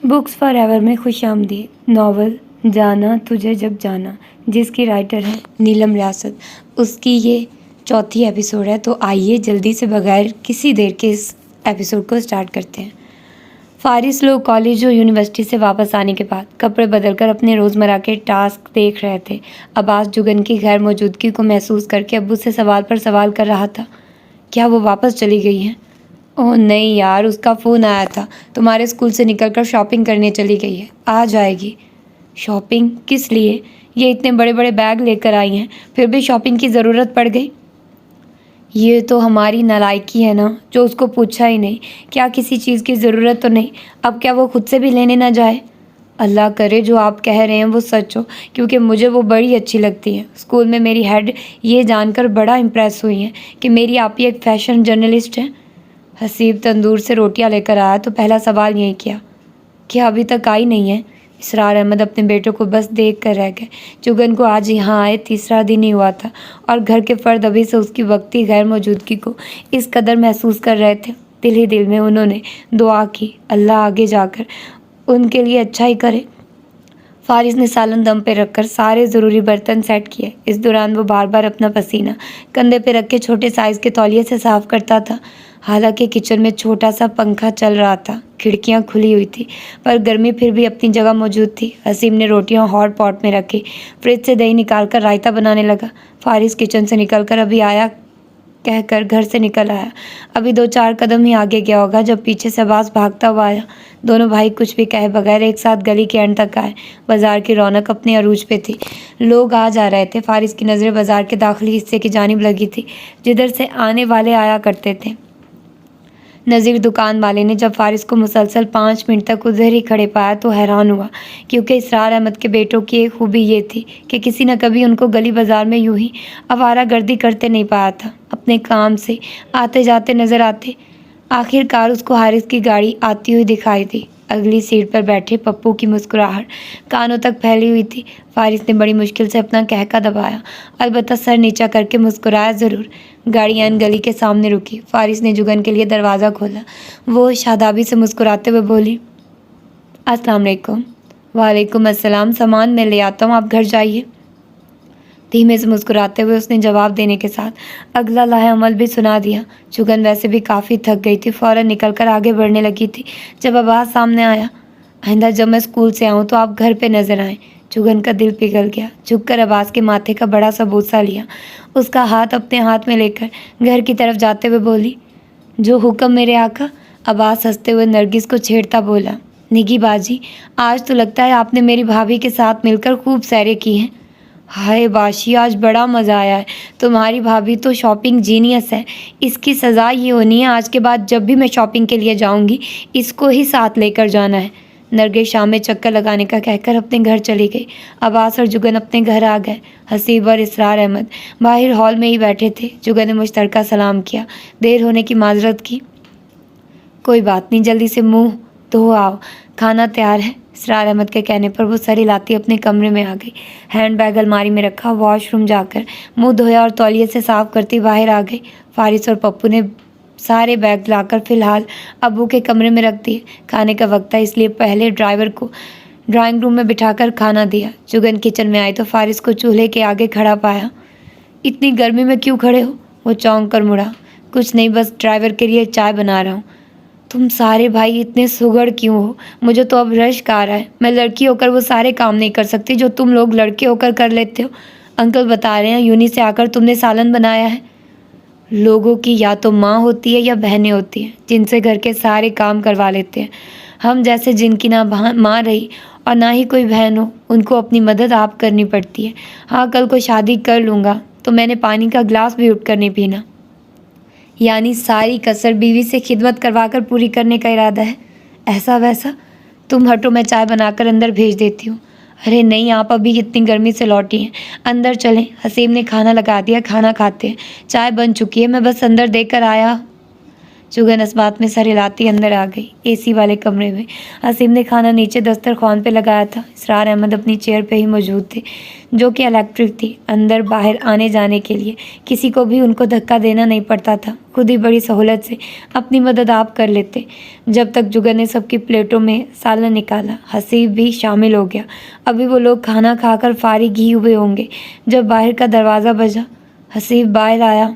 Books for ever میں خوش آمدید ناول جانا تجھے جب جانا، جس کی رائٹر ہے نیلم ریاست، اس کی یہ چوتھی ایپیسوڈ ہے۔ تو آئیے جلدی سے بغیر کسی دیر کے اس ایپیسوڈ کو سٹارٹ کرتے ہیں۔ فارس لوگ کالج اور یونیورسٹی سے واپس آنے کے بعد کپڑے بدل کر اپنے روزمرہ کے ٹاسک دیکھ رہے تھے۔ عباس جگن کی غیر موجودگی کو محسوس کر کے ابو سے سوال پر سوال کر رہا تھا۔ کیا وہ واپس چلی گئی ہیں؟ اوہ نہیں یار، اس کا فون آیا تھا، تمہارے اسکول سے نکل کر شاپنگ کرنے چلی گئی ہے، آ جائے گی۔ شاپنگ کس لیے؟ یہ اتنے بڑے بڑے بیگ لے کر آئی ہیں، پھر بھی شاپنگ کی ضرورت پڑ گئی؟ یہ تو ہماری نالائکی ہے نا، جو اس کو پوچھا ہی نہیں۔ کیا کسی چیز کی ضرورت تو نہیں؟ اب کیا وہ خود سے بھی لینے نہ جائے؟ اللہ کرے جو آپ کہہ رہے ہیں وہ سچ ہو، کیونکہ مجھے وہ بڑی اچھی لگتی ہیں۔ اسکول میں میری ہیڈ یہ جان کر بڑا امپریس ہوئی ہیں کہ میری آپی ایک فیشن جرنلسٹ ہیں۔ حسیب تندور سے روٹیاں لے کر آیا تو پہلا سوال یہی کیا، کیا ابھی تک آئی نہیں ہے؟ اسرار احمد اپنے بیٹے کو بس دیکھ کر رہ گئے۔ جگن کو آج یہاں آئے تیسرا دن ہی ہوا تھا اور گھر کے فرد ابھی سے اس کی وقتی غیر موجودگی کو اس قدر محسوس کر رہے تھے۔ دل ہی دل میں انہوں نے دعا کی، اللہ آگے جا کر ان کے لیے اچھا ہی کرے۔ فارس نے سالن دم پہ رکھ کر سارے ضروری برتن سیٹ کیے۔ اس دوران وہ بار بار اپنا پسینہ کندھے پہ رکھ کے چھوٹے سائز کے تولیے سے صاف کرتا تھا۔ حالانکہ کچن میں چھوٹا سا پنکھا چل رہا تھا، کھڑکیاں کھلی ہوئی تھی، پر گرمی پھر بھی اپنی جگہ موجود تھی۔ حسیم نے روٹیاں ہاٹ پاٹ میں رکھی، فریج سے دہی نکال کر رائتا بنانے لگا۔ فارس کچن سے نکل کر ابھی آیا کہہ کر گھر سے نکل آیا۔ ابھی 2-4 قدم ہی آگے گیا ہوگا جب پیچھے سے عباس بھاگتا ہوا آیا۔ دونوں بھائی کچھ بھی کہے بغیر ایک ساتھ گلی کے اینڈ تک آئے۔ بازار کی رونق اپنے عروج پہ تھی، لوگ آ جا رہے تھے۔ فارس کی نظریں بازار کے داخلی حصے کی جانب لگی تھی، جدھر سے آنے والے آیا کرتے تھے۔ نذیر دکان والے نے جب فارس کو مسلسل 5 منٹ تک ادھر ہی کھڑے پایا تو حیران ہوا، کیونکہ اسرار احمد کے بیٹوں کی ایک خوبی یہ تھی کہ کسی نہ کبھی ان کو گلی بازار میں یوں ہی آوارہ گردی کرتے نہیں پایا تھا۔ اپنے کام سے آتے جاتے نظر آتے۔ آخر کار اس کو حارث کی گاڑی آتی ہوئی دکھائی دی۔ اگلی سیٹ پر بیٹھے پپو کی مسکراہٹ کانوں تک پھیلی ہوئی تھی۔ فارس نے بڑی مشکل سے اپنا کہکہ دبایا، البتہ سر نیچا کر کے مسکرایا ضرور۔ گاڑی این گلی کے سامنے رکی۔ فارس نے جگن کے لیے دروازہ کھولا۔ وہ شادابی سے مسکراتے ہوئے بولی، السلام علیکم۔ وعلیکم السلام، سامان میں لے آتا ہوں، آپ گھر جائیے۔ دھیمے سے مسکراتے ہوئے اس نے جواب دینے کے ساتھ اگلا لاہ عمل بھی سنا دیا۔ جگن ویسے بھی کافی تھک گئی تھی، فوراً نکل کر آگے بڑھنے لگی تھی جب عباس سامنے آیا۔ آئندہ جب میں اسکول سے آؤں تو آپ گھر پہ نظر آئیں۔ جگن کا دل پگھل گیا، جھک کر عباس کے ماتھے کا بڑا سا بوسہ لیا، اس کا ہاتھ اپنے ہاتھ میں لے کر گھر کی طرف جاتے ہوئے بولی، جو حکم میرے آقا۔ عباس ہنستے ہوئے نرگس کو چھیڑتا بولا، نگی باجی، آج تو لگتا ہے آپ نے میری بھابھی کے ساتھ مل کر خوب سیریں کی ہیں۔ ہائے باشی، آج بڑا مزہ آیا ہے، تمہاری بھابھی تو شاپنگ جینیس ہے۔ اس کی سزا یہ ہونی ہے، آج کے بعد جب بھی میں شاپنگ کے لیے جاؤں گی اس کو ہی ساتھ لے کر جانا ہے۔ نرگس شام میں چکر لگانے کا کہہ کر اپنے گھر چلی گئی۔ عباس اور جگن اپنے گھر آ گئے۔ حسیب اور اسرار احمد باہر ہال میں ہی بیٹھے تھے۔ جگن نے مشترکہ سلام کیا، دیر ہونے کی معذرت کی۔ کوئی بات نہیں، جلدی سے منہ دھو آؤ، کھانا تیار ہے۔ اسرار احمد کے کہنے پر وہ سر ہلاتی اپنے کمرے میں آ گئی۔ ہینڈ بیگ الماری میں رکھا، واش روم جا کر منہ دھویا اور تولیے سے صاف کرتی باہر آ گئی۔ فارس اور پپو نے سارے بیگ لا کر فی الحال ابو کے کمرے میں رکھ دیے۔ کھانے کا وقت تھا، اس لیے پہلے ڈرائیور کو ڈرائنگ روم میں بٹھا کر کھانا دیا۔ جگن کچن میں آئی تو فارس کو چولہے کے آگے کھڑا پایا۔ اتنی گرمی میں کیوں کھڑے ہو؟ وہ چونک کر مڑا۔ کچھ نہیں، بس ڈرائیور کے لیے چائے بنا رہا ہوں۔ تم سارے بھائی اتنے سگڑ کیوں ہو؟ مجھے تو اب رشک آ رہا ہے، میں لڑکی ہو کر وہ سارے کام نہیں کر سکتی جو تم لوگ لڑکے ہو کر کر لیتے ہو۔ انکل بتا رہے ہیں یونی سے آ کر تم نے سالن بنایا ہے۔ لوگوں کی یا تو ماں ہوتی ہے یا بہنیں ہوتی ہیں جن سے گھر کے سارے کام کروا لیتے ہیں۔ ہم جیسے جن کی نہ ماں رہی اور نہ ہی کوئی بہن ہو، ان کو اپنی مدد آپ کرنی پڑتی ہے۔ ہاں، کل کو شادی کر لوں گا تو میں نے پانی کا گلاس بھی اٹھ کر نہیں پینا۔ یعنی ساری کسر بیوی سے خدمت کروا کر پوری کرنے کا ارادہ ہے؟ ایسا ویسا؟ تم ہٹو، میں چائے بنا کر اندر بھیج دیتی ہوں۔ ارے نہیں، آپ ابھی اتنی گرمی سے لوٹی ہیں، اندر چلیں۔ حسیم نے کھانا لگا دیا، کھانا کھاتے ہیں۔ چائے بن چکی ہے، میں بس اندر دے کر آیا۔ जुगन इस बात में सर हिलाती अंदर आ गई। एसी वाले कमरे में हसीब ने खाना नीचे दस्तरखान पे लगाया था। इसरार अहमद अपनी चेयर पे ही मौजूद थे, जो कि इलेक्ट्रिक थी। अंदर बाहर आने जाने के लिए किसी को भी उनको धक्का देना नहीं पड़ता था, खुद ही बड़ी सहूलत से अपनी मदद आप कर लेते। जब तक जुगन ने सबकी प्लेटों में सालन निकाला, हसीब भी शामिल हो गया। अभी वो लोग खाना खाकर फारिग ही हुए होंगे जब बाहर का दरवाज़ा बजा। हसीब बाहर आया।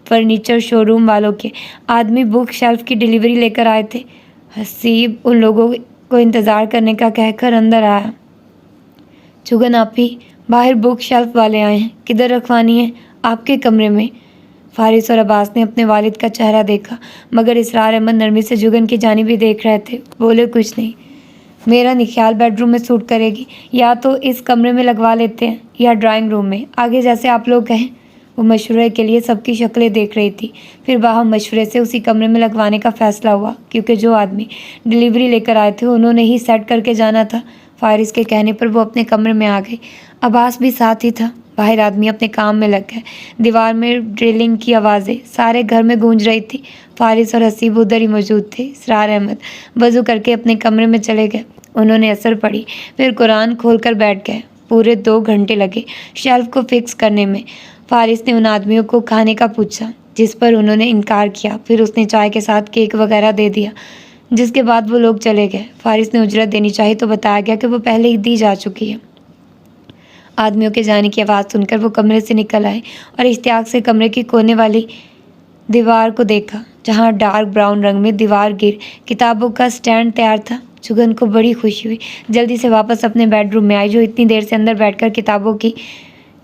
फर्नीचर शोरूम वालों के आदमी बुक शेल्फ की डिलीवरी लेकर आए थे। हसीब उन लोगों को इंतज़ार करने का कहकर अंदर आया। जुगन आप ही बाहर बुक शेल्फ वाले आए हैं, किधर रखवानी है? आपके कमरे में। फारिस और अब्बास ने अपने वालिद का चेहरा देखा, मगर इसरार अहमद नरमी से जुगन की जानिब भी देख रहे थे। बोले कुछ नहीं। मेरा नहीं ख्याल बेडरूम में सूट करेगी, या तो इस कमरे में लगवा लेते हैं या ड्राइंग रूम में, आगे जैसे आप लोग कहें। वो मशवरे के लिए सबकी शक्लें देख रही थी। फिर बाहर मशवरे से उसी कमरे में लगवाने का फ़ैसला हुआ, क्योंकि जो आदमी डिलीवरी लेकर आए थे उन्होंने ही सेट करके जाना था। फारिस के कहने पर वो अपने कमरे में आ गई। अब्बास भी साथ ही था। बाहर आदमी अपने काम में लग गए। दीवार में ड्रिलिंग की आवाज़ें सारे घर में गूंज रही थी। फारिस और हसीब उधर ही मौजूद थे। इसरार अहमद वज़ू करके अपने कमरे में चले गए। उन्होंने असर पढ़ी, फिर कुरान खोलकर बैठ गए। पूरे 2 घंटे लगे शेल्फ को फिक्स करने में। फारिस ने उन आदमियों को खाने का पूछा, जिस पर उन्होंने इनकार किया। फिर उसने चाय के साथ केक वगैरह दे दिया, जिसके बाद वो लोग चले गए। फारिस ने उजरत देनी चाहिए तो बताया गया कि वो पहले ही दी जा चुकी है। आदमियों के जाने की आवाज़ सुनकर वो कमरे से निकल आए और इश्तियाक से कमरे की कोने वाली दीवार को देखा, जहाँ डार्क ब्राउन रंग में दीवार गिर किताबों का स्टैंड तैयार था। जुगन को बड़ी खुशी हुई। जल्दी से वापस अपने बेडरूम में आई, जो इतनी देर से अंदर बैठकर किताबों की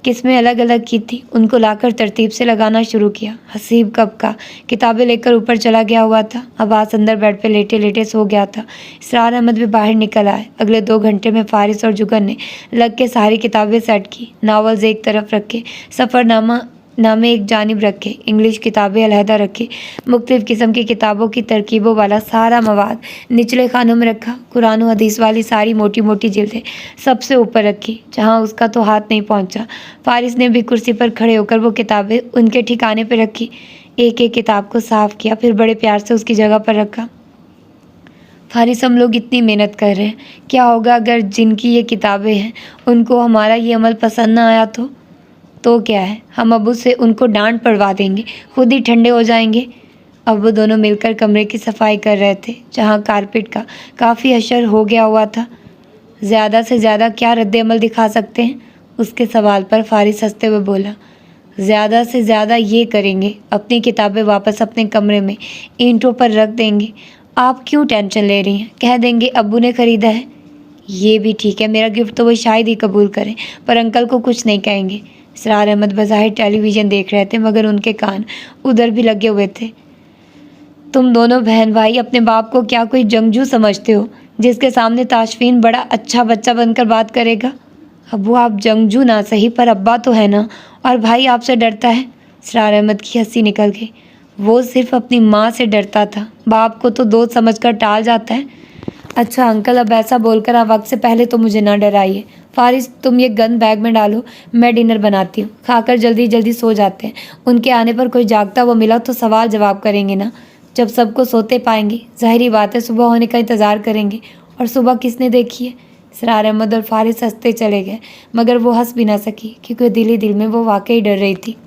किस्में अलग अलग की थी, उनको लाकर तरतीब से लगाना शुरू किया। हसीब कब का किताबें लेकर ऊपर चला गया हुआ था। अब्बास अंदर बेड पे लेटे लेटे सो गया था। इसरार अहमद भी बाहर निकल आए। अगले 2 घंटे में फारिस और जुगन ने लग के सारी किताबें सेट की। नावल्स एक तरफ रखे, सफ़रनामा नामे एक जानिब रखे, इंग्लिश किताबें अलहदा रखी। मुख्तलिफ़ किस्म की किताबों की तरकीबों वाला सारा मवाद निचले खानों में रखा। कुरान और हदीस वाली सारी मोटी मोटी जिल्दें सबसे ऊपर रखी, जहाँ उसका तो हाथ नहीं पहुँचा। फारिस ने भी कुर्सी पर खड़े होकर वो किताबें उनके ठिकाने पर रखी। एक एक किताब को साफ़ किया, फिर बड़े प्यार से उसकी जगह पर रखा। फारिस, हम लोग इतनी मेहनत कर रहे हैं, क्या होगा अगर जिनकी ये किताबें हैं उनको हमारा ये अमल पसंद ना आया तो क्या है, हम अबू से उनको डांट पड़वा देंगे, खुद ही ठंडे हो जाएंगे। अब वो दोनों मिलकर कमरे की सफाई कर रहे थे, जहाँ कारपेट का काफ़ी असर हो गया हुआ था। ज़्यादा से ज़्यादा क्या रद्द अमल दिखा सकते हैं? उसके सवाल पर फारिस हंसते हुए बोला, ज़्यादा से ज़्यादा ये करेंगे, अपनी किताबें वापस अपने कमरे में ईंटों पर रख देंगे। आप क्यों टेंशन ले रही हैं? कह देंगे अब्बू ने ख़रीदा है। ये भी ठीक है, मेरा गिफ्ट तो वो शायद ही कबूल करें, पर अंकल को कुछ नहीं कहेंगे। इसरार अहमद बज़ाहिर टेलीविज़न देख रहे थे, मगर उनके कान उधर भी लगे हुए थे। तुम दोनों बहन भाई अपने बाप को क्या कोई जंगजू समझते हो, जिसके सामने ताशफीन बड़ा अच्छा बच्चा बनकर बात करेगा? अब्बू, आप जंगजू ना सही, पर अब्बा तो है ना, और भाई आपसे डरता है। इसरार अहमद की हंसी निकल गई। वो सिर्फ अपनी माँ से डरता था, बाप को तो दोस्त समझकर टाल जाता है। अच्छा अंकल, अब ऐसा बोलकर आप वक्त से पहले तो मुझे ना डराइए। फारिस, तुम ये गन बैग में डालो, मैं डिनर बनाती हूँ। खाकर जल्दी जल्दी सो जाते हैं, उनके आने पर कोई जागता हुआ मिला तो सवाल जवाब करेंगे ना। जब सबको सोते पाएंगे, ज़ाहिरी बात है सुबह होने का इंतज़ार करेंगे, और सुबह किसने देखी है? इसरार अहमद और फारिस हंसते चले गए, मगर वो हंस भी ना सकी, क्योंकि दिल ही दिल में वो वाकई डर रही थी।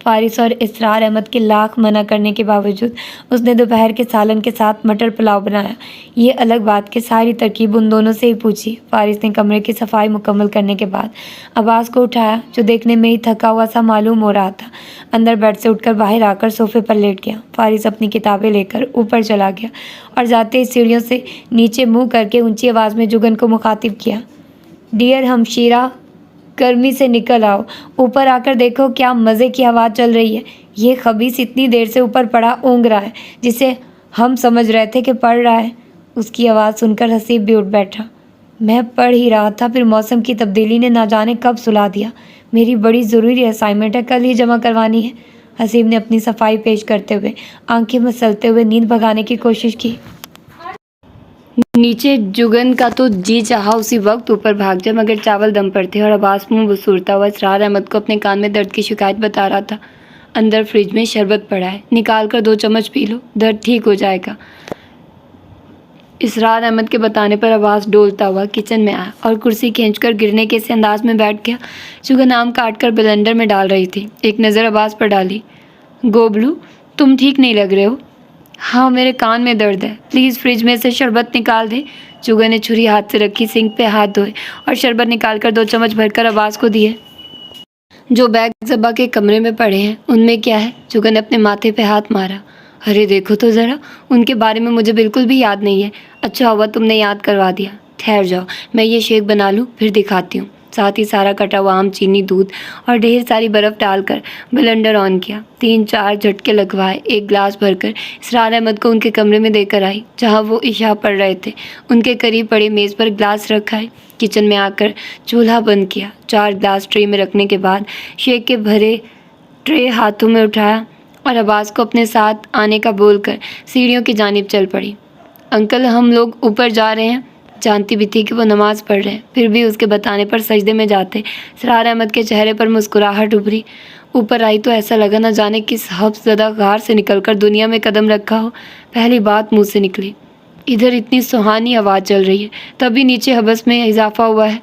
फारिस और इसरार अहमद के लाख मना करने के बावजूद उसने दोपहर के सालन के साथ मटर पुलाव बनाया। ये अलग बात कि सारी तरकीब उन दोनों से ही पूछी। फारिस ने कमरे की सफाई मुकम्मल करने के बाद अब्बास को उठाया, जो देखने में ही थका हुआ सा मालूम हो रहा था। अंदर बेड से उठकर बाहर आकर सोफे पर लेट गया। फारिस अपनी किताबें लेकर ऊपर चला गया और जाते ही सीढ़ियों से नीचे मुँह करके ऊँची आवाज़ में जुगन को मुखातिब किया, डियर हमशीरा, गर्मी से निकल आओ, ऊपर आकर देखो क्या मज़े की हवा चल रही है। ये खबीस इतनी देर से ऊपर पड़ा ऊँग रहा है, जिसे हम समझ रहे थे कि पढ़ रहा है। उसकी आवाज़ सुनकर हसीब भी उठ बैठा। मैं पढ़ ही रहा था, फिर मौसम की तब्दीली ने ना जाने कब सुला दिया। मेरी बड़ी ज़रूरी असाइनमेंट है, कल ही जमा करवानी है। हसीब ने अपनी सफाई पेश करते हुए आंखें मसलते हुए नींद भगाने की कोशिश की। नीचे जुगन का तो जी चाहा उसी वक्त ऊपर भाग जाए, मगर चावल दम पर थे और अब्बास मुंह बसूरता हुआ इसरार अहमद को अपने कान में दर्द की शिकायत बता रहा था। अंदर फ्रिज में शरबत पड़ा है, निकाल कर 2 चम्मच पी लो, दर्द ठीक हो जाएगा। इसरार अहमद के बताने पर अब्बास डोलता हुआ किचन में आया और कुर्सी खींचकर गिरने के इस अंदाज में बैठ गया। शुगन आम काट कर ब्लेंडर में डाल रही थी। एक नज़र अब्बास पर डाली। गोबलू, तुम ठीक नहीं लग रहे हो। हाँ, मेरे कान में दर्द है, प्लीज़ फ्रिज में से शरबत निकाल दे। शुगन ने छुरी हाथ से रखी, सिंक पे हाथ धोए और शरबत निकाल कर 2 चम्मच भरकर अब्बास को दिए। जो बैग ज़बा के कमरे में पड़े हैं उनमें क्या है? शुगन ने अपने माथे पे हाथ मारा। अरे देखो तो ज़रा, उनके बारे में मुझे बिल्कुल भी याद नहीं है। अच्छा हुआ तुमने याद करवा दिया। ठहर जाओ, मैं ये शेक बना लूँ, फिर दिखाती हूँ। साथ ही सारा कटा हुआ आम, चीनी, दूध और ढेर सारी बर्फ़ डालकर ब्लेंडर ऑन किया। 3-4 झटके लगवाए, एक गिलास भरकर इसरार अहमद को उनके कमरे में देकर आई, जहाँ वो इशा पढ़ रहे थे। उनके करीब पड़े मेज़ पर गिलास रखा है। किचन में आकर चूल्हा बंद किया। 4 गिलास ट्रे में रखने के बाद शेक के भरे ट्रे हाथों में उठाया और अब्बास को अपने साथ आने का बोलकर सीढ़ियों की जानिब चल पड़ी। अंकल, हम लोग ऊपर जा रहे हैं। जानती भी थी कि वो नमाज़ पढ़ रहे हैं, फिर भी उसके बताने पर सजदे में जाते इसरार अहमद के चेहरे पर मुस्कुराहट उभरी। ऊपर आई तो ऐसा लगा न जाने किस हफ्ज़दा गार से निकलकर दुनिया में कदम रखा हो। पहली बात मुँह से निकली, इधर इतनी सुहानी हवा चल रही है, तभी नीचे हबस में इजाफा हुआ है।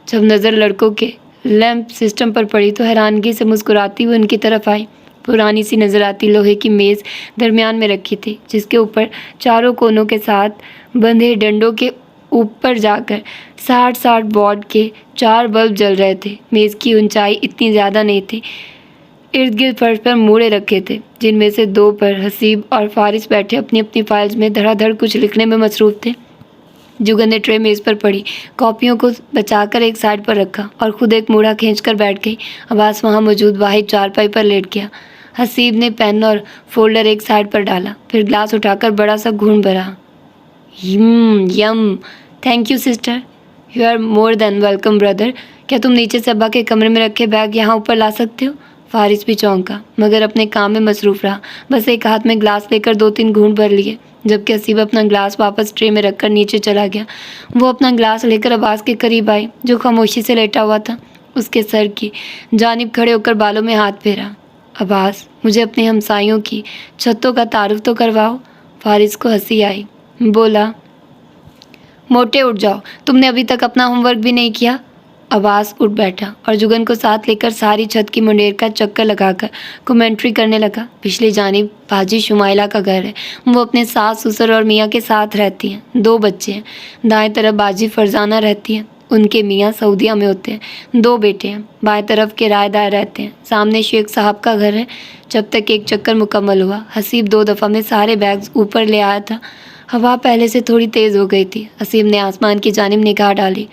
जब नज़र लड़कों के लैंप सिस्टम पर पड़ी तो हैरानगी से मुस्कुराती हुई उनकी तरफ आई। पुरानी सी नज़र आती लोहे की मेज़ दरमियान में रखी थी, जिसके ऊपर चारों कोनों के साथ बंधे डंडों के ऊपर जाकर 60-60 वॉट के 4 बल्ब जल रहे थे। मेज़ की ऊंचाई इतनी ज़्यादा नहीं थी। इर्द गिर्द फर्श पर मूड़े रखे थे, जिनमें से 2 पर हसीब और फारिस बैठे अपनी अपनी फाइल्स में धड़ाधड़ कुछ लिखने में मसरूफ़ थे। जुगन ने ट्रे मेज़ पर पड़ी कॉपियों को बचाकर एक साइड पर रखा और खुद एक मूढ़ा खींचकर बैठ गई। अब्बास वहाँ मौजूद वाहिद चारपाई पर लेट गया। हसीब ने पेन और फोल्डर एक साइड पर डाला, फिर ग्लास उठाकर बड़ा सा घूंट भरा। Yum, thank you sister, you are more than welcome brother. क्या तुम नीचे से अब्बा के कमरे में रखे बैग यहाँ ऊपर ला सकते हो? फारिस भी चौंका, मगर अपने काम में मसरूफ़ रहा। बस एक हाथ में ग्लास लेकर 2-3 घूंट भर लिए, जबकि हसीब अपना ग्लास वापस ट्रे में रखकर नीचे चला गया। वो अपना ग्लास लेकर अब्बास के करीब आई, जो खामोशी से लेटा हुआ था। उसके सर की जानिब खड़े होकर बालों में हाथ फेरा। अब्बास, मुझे अपने हमसायों की छतों का तारुफ तो करवाओ। फारिस को हंसी आई, बोला, मोटे उठ जाओ, तुमने अभी तक अपना होमवर्क भी नहीं किया। अब्बास उठ बैठा और जुगन को साथ लेकर सारी छत की मुंडेर का चक्कर लगाकर कमेंट्री करने लगा। पिछली जानिब बाजी शुमाइला का घर है। वो अपने सास ससुर और मियाँ के साथ रहती हैं। 2 बच्चे हैं। दाएं तरफ बाजी फरजाना रहती है, उनके मियाँ सऊदीया में होते हैं। 2 बेटे हैं। बाएं तरफ किराएदार रहते हैं। सामने शेख साहब का घर है। जब तक एक चक्कर मुकम्मल हुआ, हसीब 2 दफ़ा में सारे बैग्स ऊपर ले आया था। हवा पहले से थोड़ी तेज़ हो गई थी। हसीब ने आसमान की जानिब निगाह डाली।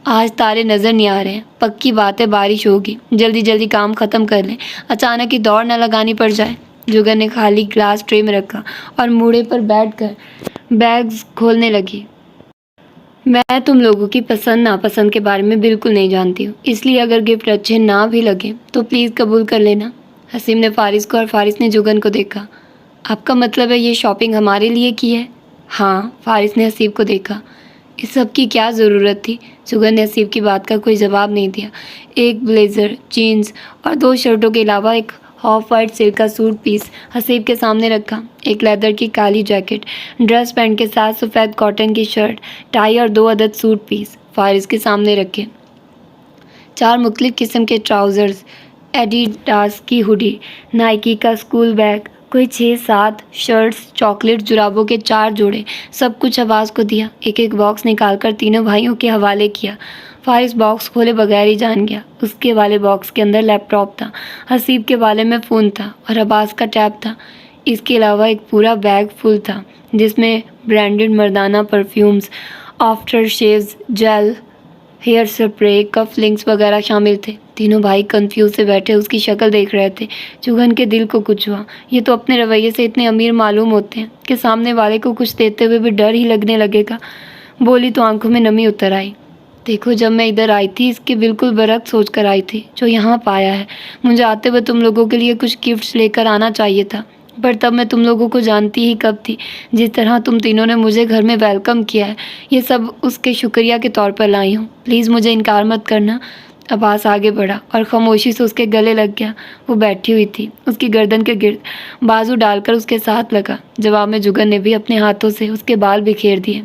आज तारे नज़र नहीं आ रहे हैं। पक्की बात है बारिश होगी। जल्दी जल्दी काम ख़त्म कर लें, अचानक ही दौड़ न लगानी पड़ जाए। जुगन ने खाली ग्लास ट्रे में रखा और मूढ़े पर बैठकर बैग्स खोलने लगी। मैं तुम लोगों की पसंद नापसंद के बारे में बिल्कुल नहीं जानती हूँ, इसलिए अगर गिफ्ट अच्छे ना भी लगे तो प्लीज़ कबूल कर लेना। हसीब ने फारिस को और फारिस ने जुगन को देखा। आपका मतलब है ये शॉपिंग हमारे लिए की है? हाँ, फारिस ने हसीब को देखा। इस सब की क्या ज़रूरत थी? जुगन ने हसीब की बात का कोई जवाब नहीं दिया। एक ब्लेज़र, जीन्स और 2 शर्टों के अलावा एक ऑफ वाइट सिल्क का सूट पीस हसीब के सामने रखा। एक लेदर की काली जैकेट, ड्रेस पैंट के साथ सफ़ेद कॉटन की शर्ट, टाई और 2 अदद सूट पीस फारिस के सामने रखे। 4 मुख्तलिफ़ किस्म के ट्राउज़र्स, एडिडास की हुडी, नाइकी का स्कूल बैग, कोई 6-7 शर्ट्स, चॉकलेट, जुराबों के 4 जोड़े, सब कुछ अब्बास को दिया। एक एक बॉक्स निकालकर तीनों भाइयों के हवाले किया। फारिस बॉक्स खोले बगैर ही जान गया। उसके वाले बॉक्स के अंदर लैपटॉप था, हसीब के वाले में फ़ोन था और अब्बास का टैब था। इसके अलावा एक पूरा बैग फुल था, जिसमें ब्रांडेड मर्दाना perfumes, after shaves, gel, hair spray, cuff links वगैरह शामिल थे। तीनों भाई कंफ्यूज से बैठे उसकी शक्ल देख रहे थे। जुगन के दिल को कुछ हुआ। ये तो अपने रवैये से इतने अमीर मालूम होते हैं कि सामने वाले को कुछ देते हुए भी डर ही लगने लगेगा। बोली तो आंखों में नमी उतर आई। देखो, जब मैं इधर आई थी इसके बिल्कुल बरक्स सोच कर आई थी जो यहाँ पाया है। मुझे आते हुए तुम लोगों के लिए कुछ गिफ्ट्स लेकर आना चाहिए था, पर तब मैं तुम लोगों को जानती ही कब थी। जिस तरह तुम तीनों ने मुझे घर में वेलकम किया है, ये सब उसके शुक्रिया के तौर पर लाई हूँ। प्लीज़ मुझे इनकार मत करना। عباس آگے بڑھا اور خاموشی سے اس کے گلے لگ گیا۔ وہ بیٹھی ہوئی تھی، اس کی گردن کے گرد بازو ڈال کر اس کے ساتھ لگا۔ جواب میں جگن نے بھی اپنے ہاتھوں سے اس کے بال بکھیر دیے۔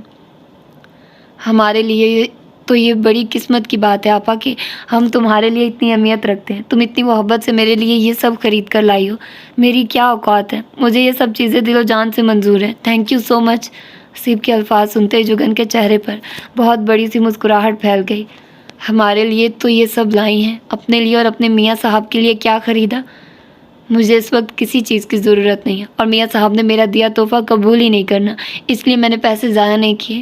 ہمارے لیے تو یہ بڑی قسمت کی بات ہے آپا کہ ہم تمہارے لیے اتنی اہمیت رکھتے ہیں۔ تم اتنی محبت سے میرے لیے یہ سب خرید کر لائی ہو۔ میری کیا اوقات ہے، مجھے یہ سب چیزیں دل و جان سے منظور ہیں۔ تھینک یو سو مچ۔ حسیب کے الفاظ سنتے ہی جگن کے چہرے پر بہت بڑی سی مسکراہٹ پھیل گئی۔ ہمارے لیے تو یہ سب لائی ہیں، اپنے لیے اور اپنے میاں صاحب کے لیے کیا خریدا؟ مجھے اس وقت کسی چیز کی ضرورت نہیں ہے، اور میاں صاحب نے میرا دیا تحفہ قبول ہی نہیں کرنا، اس لیے میں نے پیسے ضائع نہیں کیے۔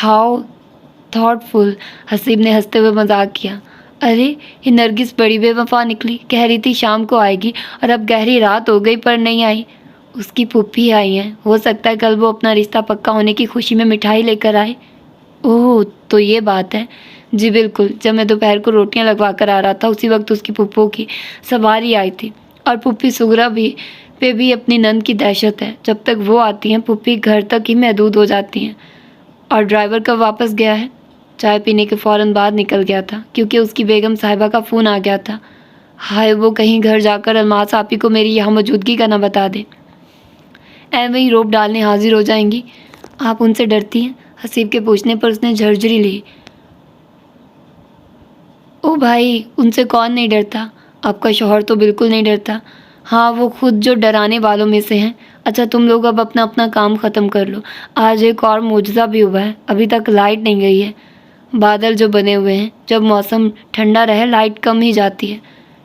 ہاؤ تھاٹ فل، حسیب نے ہنستے ہوئے مذاق کیا۔ ارے یہ نرگس بڑی بے وفا نکلی، کہہ رہی تھی شام کو آئے گی اور اب گہری رات ہو گئی پر نہیں آئی۔ اس کی پھوپھی آئی ہیں، ہو سکتا ہے کل وہ اپنا رشتہ پکا ہونے کی خوشی میں مٹھائی لے کر آئے۔ اوہ تو یہ بات ہے۔ جی بالکل، جب میں دوپہر کو روٹیاں لگوا کر آ رہا تھا اسی وقت اس کی پھپھو کی سواری آئی تھی، اور پھوپھی سغرا پہ بھی اپنی نند کی دہشت ہے۔ جب تک وہ آتی ہیں پھوپھی گھر تک ہی محدود ہو جاتی ہیں۔ اور ڈرائیور کب واپس گیا ہے؟ چائے پینے کے فوراً بعد نکل گیا تھا، کیونکہ اس کی بیگم صاحبہ کا فون آ گیا تھا۔ ہائے وہ کہیں گھر جا کر الماس آپی کو میری یہاں موجودگی کا نہ بتا دے، ایویں ہی روپ ڈالنے حاضر ہو جائیں گی۔ آپ ان سے ڈرتی ہیں؟ حسیب کے پوچھنے پر اس نے جھرجھری لی۔ او بھائی، ان سے کون نہیں ڈرتا؟ آپ کا شوہر تو بالکل نہیں ڈرتا۔ ہاں وہ خود جو ڈرانے والوں میں سے ہیں۔ اچھا تم لوگ اب اپنا اپنا کام ختم کر لو، آج ایک اور معجزہ بھی ہوا ہے، ابھی تک لائٹ نہیں گئی ہے۔ بادل جو بنے ہوئے ہیں، جب موسم ٹھنڈا رہے لائٹ کم ہی جاتی ہے۔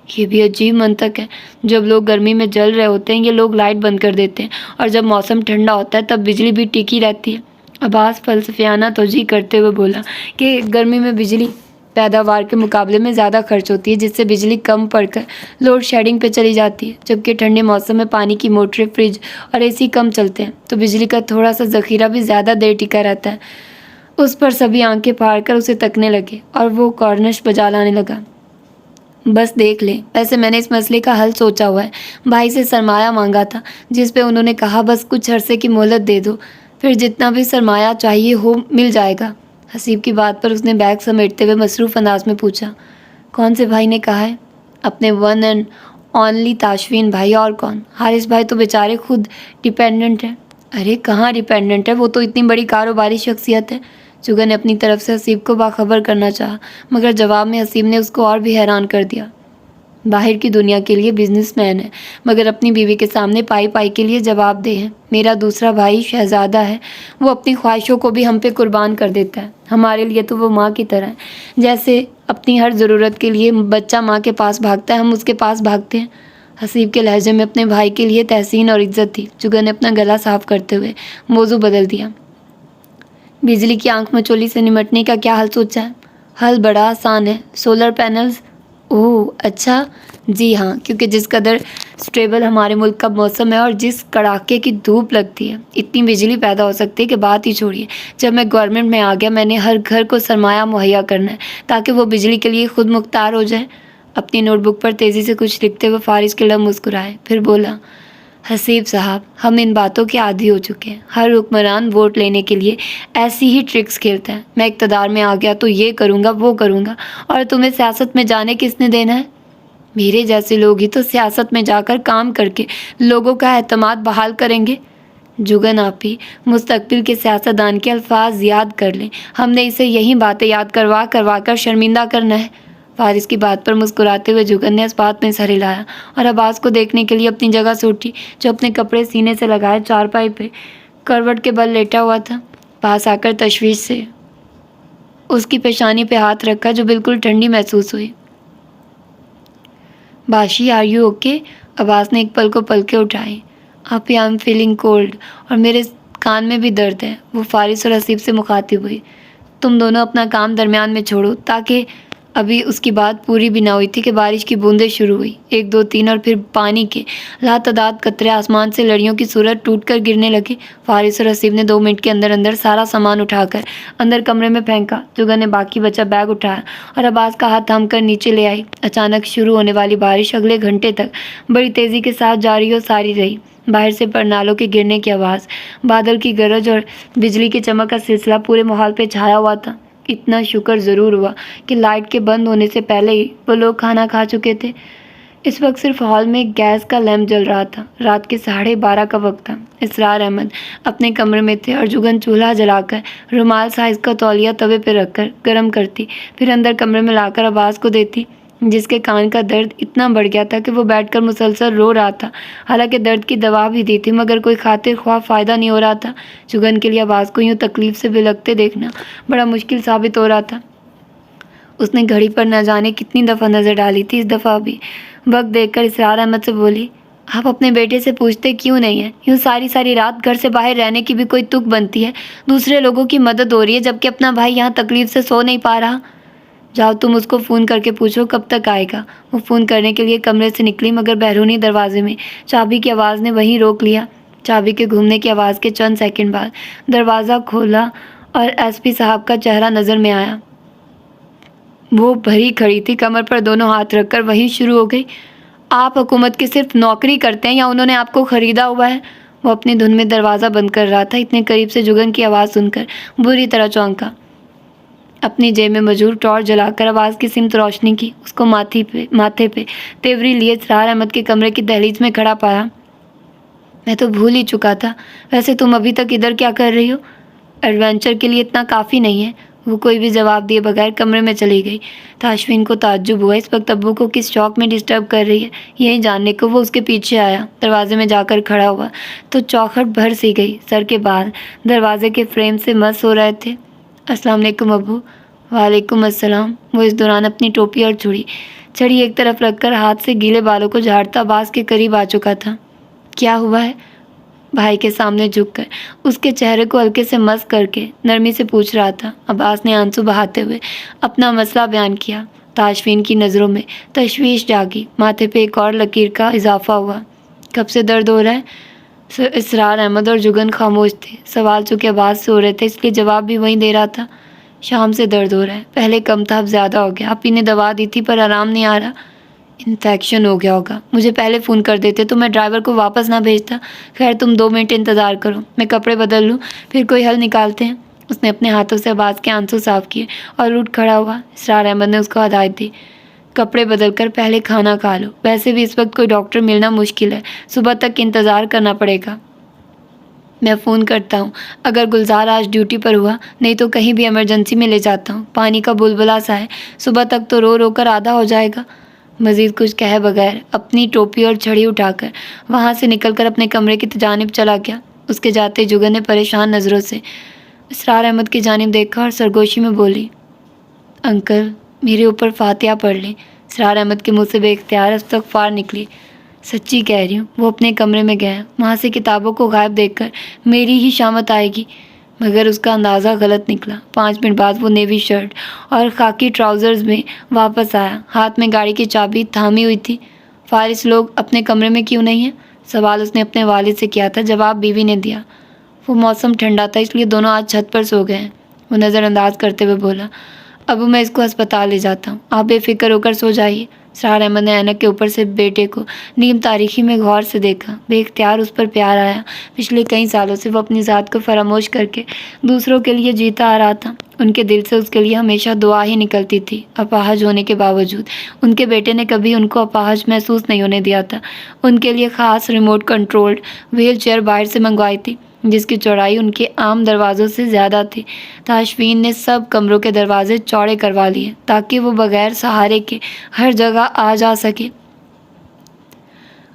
یہ بھی عجیب منطق ہے، جب لوگ گرمی میں جل رہے ہوتے ہیں یہ لوگ لائٹ بند کر دیتے ہیں، اور جب موسم ٹھنڈا ہوتا ہے تب بجلی بھی ٹکی رہتی ہے۔ عباس فلسفیانہ توجیہ کرتے ہوئے بولا کہ گرمی میں بجلی پیداوار کے مقابلے میں زیادہ خرچ ہوتی ہے، جس سے بجلی کم پڑ کر لوڈ شیڈنگ پہ چلی جاتی ہے، جبکہ ٹھنڈے موسم میں پانی کی موٹریں، فریج اور اے سی کم چلتے ہیں تو بجلی کا تھوڑا سا ذخیرہ بھی زیادہ دیر ٹکا رہتا ہے۔ اس پر سبھی آنکھیں پھاڑ کر اسے تکنے لگے اور وہ کارنش بجا لانے لگا۔ بس دیکھ لیں، ویسے میں نے اس مسئلے کا حل سوچا ہوا ہے۔ بھائی سے سرمایہ مانگا تھا، جس پہ انہوں نے کہا بس کچھ عرصے کی مہلت دے دو، پھر جتنا بھی سرمایہ چاہیے ہو مل جائے گا۔ حسیب کی بات پر اس نے بیگ سمیٹتے ہوئے مصروف انداز میں پوچھا، کون سے بھائی نے کہا ہے؟ اپنے ون اینڈ اونلی تاشفین بھائی، اور کون؟ حارث بھائی تو بیچارے خود ڈیپینڈنٹ ہیں۔ ارے کہاں ڈیپینڈنٹ ہے، وہ تو اتنی بڑی کاروباری شخصیت ہے۔ جگن نے اپنی طرف سے حسیب کو باخبر کرنا چاہا، مگر جواب میں حسیب نے اس کو اور بھی حیران کر دیا۔ باہر کی دنیا کے لیے بزنس مین ہے، مگر اپنی بیوی کے سامنے پائی پائی کے لیے جواب دہ ہے۔ میرا دوسرا بھائی شہزادہ ہے، وہ اپنی خواہشوں کو بھی ہم پہ قربان کر دیتا ہے۔ ہمارے لیے تو وہ ماں کی طرح ہے، جیسے اپنی ہر ضرورت کے لیے بچہ ماں کے پاس بھاگتا ہے، ہم اس کے پاس بھاگتے ہیں۔ حسیب کے لہجے میں اپنے بھائی کے لیے تحسین اور عزت تھی۔ جگن نے اپنا گلا صاف کرتے ہوئے موضوع بدل دیا۔ بجلی کی آنکھ مچولی سے نمٹنے کا کیا حل سوچا ہے؟ حل بڑا آسان ہے، سولر پینلز۔ اوہ اچھا، جی ہاں، کیونکہ جس قدر سٹیبل ہمارے ملک کا موسم ہے اور جس کڑاکے کی دھوپ لگتی ہے، اتنی بجلی پیدا ہو سکتی ہے کہ بات ہی چھوڑیے۔ جب میں گورنمنٹ میں آ گیا میں نے ہر گھر کو سرمایہ مہیا کرنا ہے تاکہ وہ بجلی کے لیے خود مختار ہو جائے۔ اپنی نوٹ بک پر تیزی سے کچھ لکھتے ہوئے فارغ کے لب مسکرائے، پھر بولا، حسیب صاحب ہم ان باتوں کے عادی ہو چکے ہیں۔ ہر حکمران ووٹ لینے کے لیے ایسی ہی ٹرکس کھیلتا ہے، میں اقتدار میں آ گیا تو یہ کروں گا وہ کروں گا، اور تمہیں سیاست میں جانے کس نے دینا ہے؟ میرے جیسے لوگ ہی تو سیاست میں جا کر کام کر کے لوگوں کا اعتماد بحال کریں گے۔ جگن آپی، مستقبل کے سیاستدان کے الفاظ یاد کر لیں، ہم نے اسے یہی باتیں یاد کروا کر شرمندہ کرنا ہے۔ فارس کی بات پر مسکراتے ہوئے جگن نے اس بات میں سر ہلایا اور عباس کو دیکھنے کے لیے اپنی جگہ سے اٹھی، جو اپنے کپڑے سینے سے لگائے چارپائی پہ کروٹ کے بل لیٹا ہوا تھا۔ پاس آ کر تشویش سے اس کی پیشانی پہ ہاتھ رکھا جو بالکل ٹھنڈی محسوس ہوئی۔ باشی آر یو اوکے؟ عباس نے ایک پل کو پلکیں اٹھائی۔ آپی آئی ایم فیلنگ کولڈ، اور میرے کان میں بھی درد ہے۔ وہ فارس اور حسیب سے مخاطب ہوئی۔ تم دونوں اپنا کام درمیان میں چھوڑو، تاکہ ابھی اس کی بات پوری بھی نہ ہوئی تھی کہ بارش کی بوندیں شروع ہوئی، 1 2 3، اور پھر پانی کے لاتعداد قطرے آسمان سے لڑیوں کی صورت ٹوٹ کر گرنے لگے۔ فارس اور حسیب نے 2 منٹ کے اندر اندر سارا سامان اٹھا کر اندر کمرے میں پھینکا۔ جگن نے باقی بچا بیگ اٹھایا اور عباس کا ہاتھ تھام کر نیچے لے آئی۔ اچانک شروع ہونے والی بارش اگلے گھنٹے تک بڑی تیزی کے ساتھ جاری و ساری رہی۔ باہر سے پرنالوں کے گرنے کی آواز، بادل کی گرج اور بجلی کی چمک کا سلسلہ پورے ماحول پہ چھایا ہوا تھا۔ اتنا شکر ضرور ہوا کہ لائٹ کے بند ہونے سے پہلے ہی وہ لوگ کھانا کھا چکے تھے۔ اس وقت صرف ہال میں ایک گیس کا لیمپ جل رہا تھا۔ رات کے 12:30 کا وقت تھا۔ اسرار احمد اپنے کمرے میں تھے اور جگن چولہا جلا کر رومال سائز کا تولیہ توے پہ رکھ کر گرم کرتی، پھر اندر کمرے میں لا کر عباس کو دیتی، جس کے کان کا درد اتنا بڑھ گیا تھا کہ وہ بیٹھ کر مسلسل رو رہا تھا۔ حالانکہ درد کی دوا بھی دی تھی مگر کوئی خاطر خواہ فائدہ نہیں ہو رہا تھا۔ جگن کے لیے عباس کو یوں تکلیف سے بلکتے دیکھنا بڑا مشکل ثابت ہو رہا تھا۔ اس نے گھڑی پر نہ جانے کتنی دفعہ نظر ڈالی تھی، اس دفعہ بھی وقت دیکھ کر اسرار احمد سے بولی، آپ اپنے بیٹے سے پوچھتے کیوں نہیں ہیں؟ یوں ساری رات گھر سے باہر رہنے کی بھی کوئی تک بنتی ہے؟ دوسرے لوگوں کی مدد ہو رہی ہے جبکہ اپنا بھائی یہاں تکلیف سے سو نہیں پا رہا۔ جاؤ تم اس کو فون کر کے پوچھو کب تک آئے گا۔ وہ فون کرنے کے لیے کمرے سے نکلی مگر بیرونی دروازے میں چابی کی آواز نے وہیں روک لیا۔ چابی کے گھومنے کی آواز کے چند سیکنڈ بعد دروازہ کھولا اور ایس پی صاحب کا چہرہ نظر میں آیا۔ وہ بھری کھڑی تھی، کمر پر دونوں ہاتھ رکھ کر وہیں شروع ہو گئی، آپ حکومت کی صرف نوکری کرتے ہیں یا انہوں نے آپ کو خریدا ہوا ہے؟ وہ اپنی دھن میں دروازہ بند کر رہا تھا، اتنے قریب سے جگن کی آواز سن کر بری طرح چونکا۔ اپنی جیب میں موجود ٹارچ جلا کر آواز کی سمت روشنی کی، اس کو ماتھے پہ تیوری لیے اسرار احمد کے کمرے کی دہلیز میں کھڑا پایا۔ میں تو بھول ہی چکا تھا، ویسے تم ابھی تک ادھر کیا کر رہی ہو؟ ایڈونچر کے لیے اتنا کافی نہیں ہے؟ وہ کوئی بھی جواب دیے بغیر کمرے میں چلی گئی۔ تاشفین کو تعجب ہوا، اس وقت ابو کو کس شوق میں ڈسٹرب کر رہی ہے یہی جاننے کو وہ اس کے پیچھے آیا۔ دروازے میں جا کر کھڑا ہوا تو چوکھٹ بھر سی گئی، سر کے بال دروازے کے فریم سے مس ہو رہے تھے۔ السلام علیکم ابو۔ وعلیکم السلام۔ وہ اس دوران اپنی ٹوپی اور چھڑی ایک طرف رکھ کر ہاتھ سے گیلے بالوں کو جھاڑتا عباس کے قریب آ چکا تھا۔ کیا ہوا ہے؟ بھائی کے سامنے جھک کر اس کے چہرے کو ہلکے سے مس کر کے نرمی سے پوچھ رہا تھا۔ عباس نے آنسو بہاتے ہوئے اپنا مسئلہ بیان کیا۔ تاشفین کی نظروں میں تشویش جاگی، ماتھے پہ ایک اور لکیر کا اضافہ ہوا۔ کب سے درد ہو رہا ہے؟ اسرار احمد اور جگن خاموش تھے، سوال چونکہ عباس سے ہو رہے تھے اس لیے جواب بھی وہیں دے رہا تھا۔ شام سے درد ہو رہا ہے، پہلے کم تھا اب زیادہ ہو گیا، آپ ہی نے دوا دی تھی پر آرام نہیں آ رہا۔ انفیکشن ہو گیا ہوگا، مجھے پہلے فون کر دیتے تو میں ڈرائیور کو واپس نہ بھیجتا۔ خیر تم 2 منٹ انتظار کرو، میں کپڑے بدل لوں پھر کوئی حل نکالتے ہیں۔ اس نے اپنے ہاتھوں سے عباس کے آنسو صاف کیے اور اٹھ کھڑا ہوا۔ اسرار احمد نے اس کو ہدایت دی، کپڑے بدل کر پہلے کھانا کھا لو، ویسے بھی اس وقت کوئی ڈاکٹر ملنا مشکل ہے، صبح تک انتظار کرنا پڑے گا۔ میں فون کرتا ہوں اگر گلزار آج ڈیوٹی پر ہوا، نہیں تو کہیں بھی ایمرجنسی میں لے جاتا ہوں، پانی کا بلبلا سا ہے، صبح تک تو رو رو کر آدھا ہو جائے گا۔ مزید کچھ کہے بغیر اپنی ٹوپی اور چھڑی اٹھا کر وہاں سے نکل کر اپنے کمرے کی جانب چلا گیا۔ اس کے جاتے جگن نے پریشان نظروں سے اسرار احمد کی جانب دیکھا اور سرگوشی میں بولی، انکل میرے اوپر فاتحہ پڑھ لیں۔ اسرار احمد کے منہ سے بے اختیار استغفار نکلی۔ سچی کہہ رہی ہوں، وہ اپنے کمرے میں گیا، وہاں سے کتابوں کو غائب دیکھ کر میری ہی شامت آئے گی، مگر اس کا اندازہ غلط نکلا۔ 5 منٹ بعد وہ نیوی شرٹ اور خاکی ٹراؤزرز میں واپس آیا، ہاتھ میں گاڑی کی چابی تھامی ہوئی تھی۔ فارس لوگ اپنے کمرے میں کیوں نہیں ہیں؟ سوال اس نے اپنے والد سے کیا تھا، جواب بیوی نے دیا، وہ موسم ٹھنڈا تھا اس لیے دونوں آج چھت پر سو گئے ہیں۔ وہ نظر انداز کرتے ہوئے بولا، ابو میں اس کو ہسپتال لے جاتا ہوں، آپ بے فکر ہو کر سو جائیے۔ اسرار احمد نے اینک کے اوپر سے بیٹے کو نیم تاریکی میں غور سے دیکھا، بے اختیار اس پر پیار آیا۔ پچھلے کئی سالوں سے وہ اپنی ذات کو فراموش کر کے دوسروں کے لیے جیتا آ رہا تھا، ان کے دل سے اس کے لیے ہمیشہ دعا ہی نکلتی تھی۔ اپاہج ہونے کے باوجود ان کے بیٹے نے کبھی ان کو اپاہج محسوس نہیں ہونے دیا تھا۔ ان کے لیے خاص ریموٹ کنٹرولڈ وہیل چیئر باہر سے منگوائی تھی جس کی چوڑائی ان کے عام دروازوں سے زیادہ تھی۔ تاشفین نے سب کمروں کے دروازے چوڑے کروا لیے تاکہ وہ بغیر سہارے کے ہر جگہ آ جا سکے۔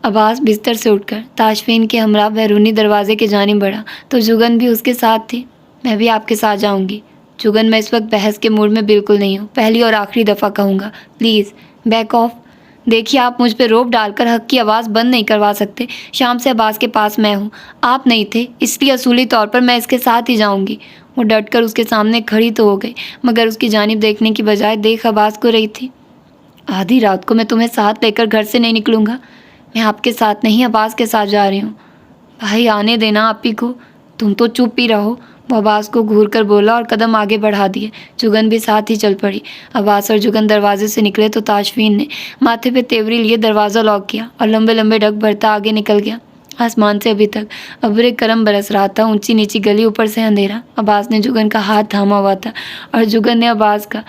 عباس بستر سے اٹھ کر تاشفین کے ہمراہ بیرونی دروازے کی جانب بڑھا تو جگن بھی اس کے ساتھ تھی۔ میں بھی آپ کے ساتھ جاؤں گی۔ جگن میں اس وقت بحث کے موڈ میں بالکل نہیں ہوں، پہلی اور آخری دفعہ کہوں گا، پلیز بیک آف۔ دیکھیے آپ مجھ پہ روپ ڈال کر حق کی آواز بند نہیں کروا سکتے۔ شام سے عباس کے پاس میں ہوں، آپ نہیں تھے، اس لیے اصولی طور پر میں اس کے ساتھ ہی جاؤں گی۔ وہ ڈٹ کر اس کے سامنے کھڑی تو ہو گئی مگر اس کی جانب دیکھنے کی بجائے دیکھ عباس کو رہی تھی۔ آدھی رات کو میں تمہیں ساتھ لے کر گھر سے نہیں نکلوں گا، میں آپ کے ساتھ نہیں عباس کے ساتھ جا رہی ہوں۔ بھائی آنے دینا آپ ہی کو، تم تو چپ ہی رہو، وہ عباس کو گھور کر بولا اور قدم آگے بڑھا دیے۔ جگن بھی ساتھ ہی چل پڑی۔ عباس اور جگن دروازے سے نکلے تو تاشفین نے ماتھے پہ تیوری لیے دروازہ لاک کیا اور لمبے لمبے ڈگ بھرتا آگے نکل گیا۔ आसमान से अभी तक अब्र करम बरस रहा था। ऊंची नीची गली, ऊपर से अंधेरा। अब्बास ने जुगन का हाथ थामा हुआ था और जुगन ने अब्बास का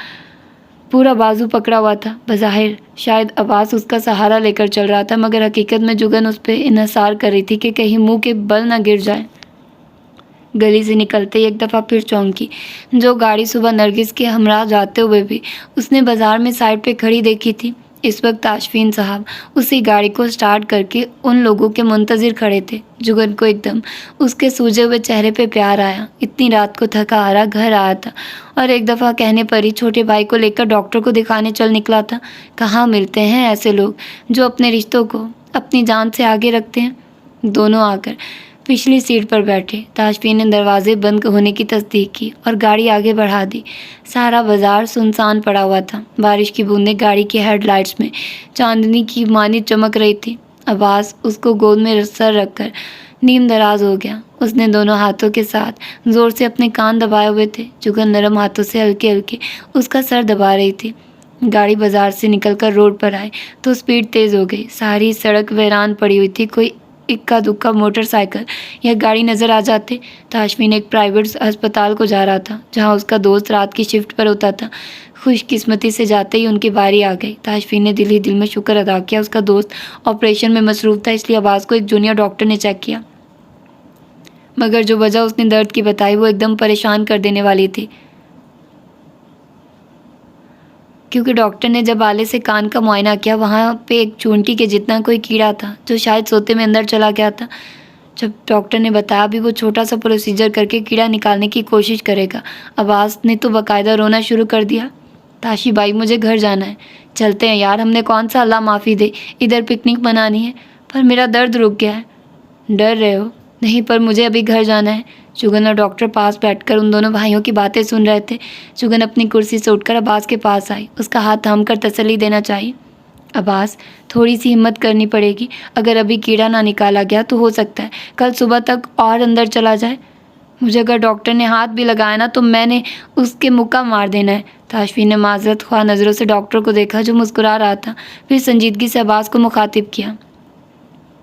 पूरा बाजू पकड़ा हुआ था। बज़ाहिर शायद अब्बास उसका सहारा लेकर चल रहा था, मगर हकीकत में जुगन उस पर इन्हिसार कर रही थी कि कहीं मुंह के बल न गिर जाए। गली से निकलते ही एक दफ़ा फिर चौंकी। जो गाड़ी सुबह नरगिस के हमरा जाते हुए भी उसने बाज़ार में साइड पे खड़ी देखी थी, इस वक्त ताशफीन साहब उसी गाड़ी को स्टार्ट करके उन लोगों के मुंतज़िर खड़े थे। जुगन को एकदम उसके सूजे हुए चेहरे पे प्यार आया। इतनी रात को थका हारा घर आया था और एक दफ़ा कहने पर ही छोटे भाई को लेकर डॉक्टर को दिखाने चल निकला था। कहाँ मिलते हैं ऐसे लोग जो अपने रिश्तों को अपनी जान से आगे रखते हैं। दोनों आकर पिछली सीट पर बैठे। ताशफीन ने दरवाजे बंद होने की तस्दीक की और गाड़ी आगे बढ़ा दी। सारा बाजार सुनसान पड़ा हुआ था। बारिश की बूंदें गाड़ी की हेडलाइट्स में चांदनी की मानी चमक रही थी। अब्बास उसको गोद में सर रखकर नीम दराज हो गया। उसने दोनों हाथों के साथ जोर से अपने कान दबाए हुए थे। जुगन नरम हाथों से हल्के हल्के उसका सर दबा रही थी। गाड़ी बाजार से निकलकर रोड पर आए तो स्पीड तेज़ हो गई। सारी सड़क वीरान पड़ी हुई थी। कोई इक्का दुक्का मोटरसाइकिल या गाड़ी नज़र आ जाते। ताशफीन एक प्राइवेट अस्पताल को जा रहा था जहां उसका दोस्त रात की शिफ्ट पर होता था। खुशकिस्मती से जाते ही उनकी बारी आ गई। ताशफीन ने दिल ही दिल में शुक्र अदा किया उसका दोस्त ऑपरेशन में मसरूफ़ था, इसलिए अब्बास को एक जूनियर डॉक्टर ने चेक किया। मगर जो वजह उसने दर्द की बताई वो एकदम परेशान कर देने वाली थी, क्योंकि डॉक्टर ने जब आले से कान का मुआयना किया वहाँ पे एक चूंटी के जितना कोई कीड़ा था जो शायद सोते में अंदर चला गया था। जब डॉक्टर ने बताया अभी वो छोटा सा प्रोसीजर करके कीड़ा निकालने की कोशिश करेगा। अब्बास ने तो बाकायदा रोना शुरू कर दिया। ताशी भाई मुझे घर जाना है, चलते हैं यार, हमने कौन सा अल्लाह माफ़ी दे इधर पिकनिक मनानी है, पर मेरा दर्द रुक गया है। डर रहे हो? नहीं, पर मुझे अभी घर जाना है। जुगन और डॉक्टर पास बैठकर उन दोनों भाइयों की बातें सुन रहे थे। जुगन अपनी कुर्सी से उठकर अब्बास के पास आई। उसका हाथ थामकर तसल्ली देना चाहिए। अब्बास, थोड़ी सी हिम्मत करनी पड़ेगी। अगर अभी कीड़ा ना निकाला गया तो हो सकता है कल सुबह तक और अंदर चला जाए। मुझे अगर डॉक्टर ने हाथ भी लगाया ना तो मैंने उसके मुक्का मार देना है। ताशफीन ने माजरत ख्वाह नज़रों से डॉक्टर को देखा जो मुस्कुरा रहा था। फिर संजीदगी से अब्बास को मुखातिब किया।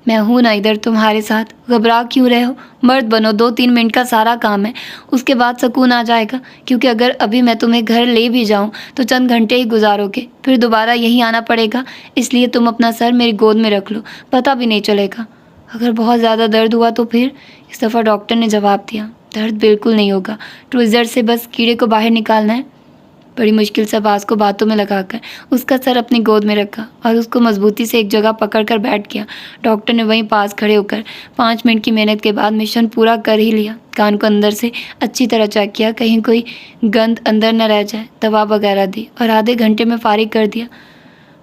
मैं हूँ ना इधर तुम्हारे साथ, घबरा क्यों रहे हो? मर्द बनो, 2-3 मिनट का सारा काम है, उसके बाद सुकून आ जाएगा। क्योंकि अगर अभी मैं तुम्हें घर ले भी जाऊँ तो चंद घंटे ही गुजारोगे, फिर दोबारा यहीं आना पड़ेगा। इसलिए तुम अपना सर मेरी गोद में रख लो, पता भी नहीं चलेगा। अगर बहुत ज़्यादा दर्द हुआ तो फिर? इस दफ़ा डॉक्टर ने जवाब दिया, दर्द बिल्कुल नहीं होगा, ट्विज़र से बस कीड़े को बाहर निकालना है। बड़ी मुश्किल से अब्बास को बातों में लगाकर उसका सर अपनी गोद में रखा और उसको मजबूती से एक जगह पकड़कर बैठ गया। डॉक्टर ने वहीं पास खड़े होकर 5 मिनट की मेहनत के बाद मिशन पूरा कर ही लिया। कान को अंदर से अच्छी तरह चेक किया, कहीं कोई गंद अंदर न रह जाए। दवा वगैरह दी और आधे घंटे में फारिग कर दिया।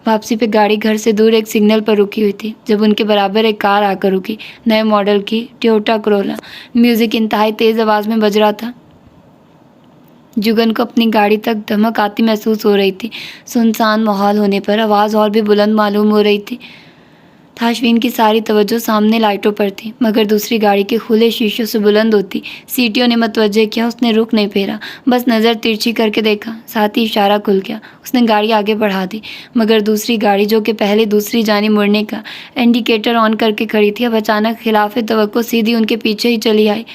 वापसी पे गाड़ी घर से दूर एक सिग्नल पर रुकी हुई थी जब उनके बराबर एक कार आकर रुकी। नए मॉडल की टोयोटा कोरोला। म्यूज़िक इंतहाई तेज़ आवाज़ में बज रहा था। जुगन को अपनी गाड़ी तक धमक आती महसूस हो रही थी। सुनसान माहौल होने पर आवाज़ और भी बुलंद मालूम हो रही थी। ताशफीन की सारी तवज्जो सामने लाइटों पर थी, मगर दूसरी गाड़ी के खुले शीशों से बुलंद होती सीटियों ने मतवज्जे किया। उसने रुख नहीं फेरा, बस नज़र तिरछी करके देखा, साथ ही इशारा खुल गया। उसने गाड़ी आगे बढ़ा दी, मगर दूसरी गाड़ी जो कि पहले दूसरी जानिब मुड़ने का इंडिकेटर ऑन करके खड़ी थी अब अचानक खिलाफ तवक्को सीधी उनके पीछे ही चली आई।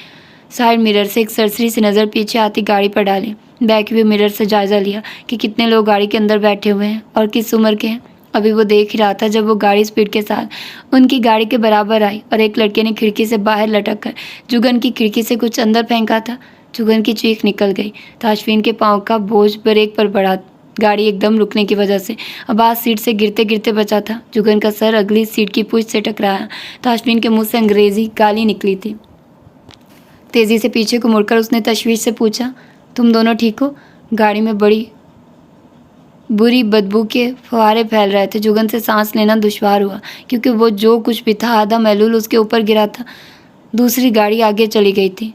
साइड मिरर से एक सरसरी सी नज़र पीछे आती गाड़ी पर डाली। बैक व्यू मिरर से जायज़ा लिया कि कितने लोग गाड़ी के अंदर बैठे हुए हैं और किस उम्र के हैं। अभी वो देख ही रहा था जब वो गाड़ी स्पीड के साथ उनकी गाड़ी के बराबर आई और एक लड़के ने खिड़की से बाहर लटक कर जुगन की खिड़की से कुछ अंदर फेंका था। जुगन की चीख निकल गई। ताशफीन के पाँव का बोझ ब्रेक पर पड़ा। गाड़ी एकदम रुकने की वजह से अब्बास सीट से गिरते गिरते बचा था। जुगन का सर अगली सीट की पूंछ से टकराया। ताशफीन के मुँह से अंग्रेज़ी गाली निकली थी। तेज़ी से पीछे को मुड़कर उसने तशवीश से पूछा, तुम दोनों ठीक हो? गाड़ी में बड़ी बुरी बदबू के फुहारे फैल रहे थे। जुगन से सांस लेना दुश्वार हुआ क्योंकि वो जो कुछ भी था आधा महलूल उसके ऊपर गिरा था। दूसरी गाड़ी आगे चली गई थी।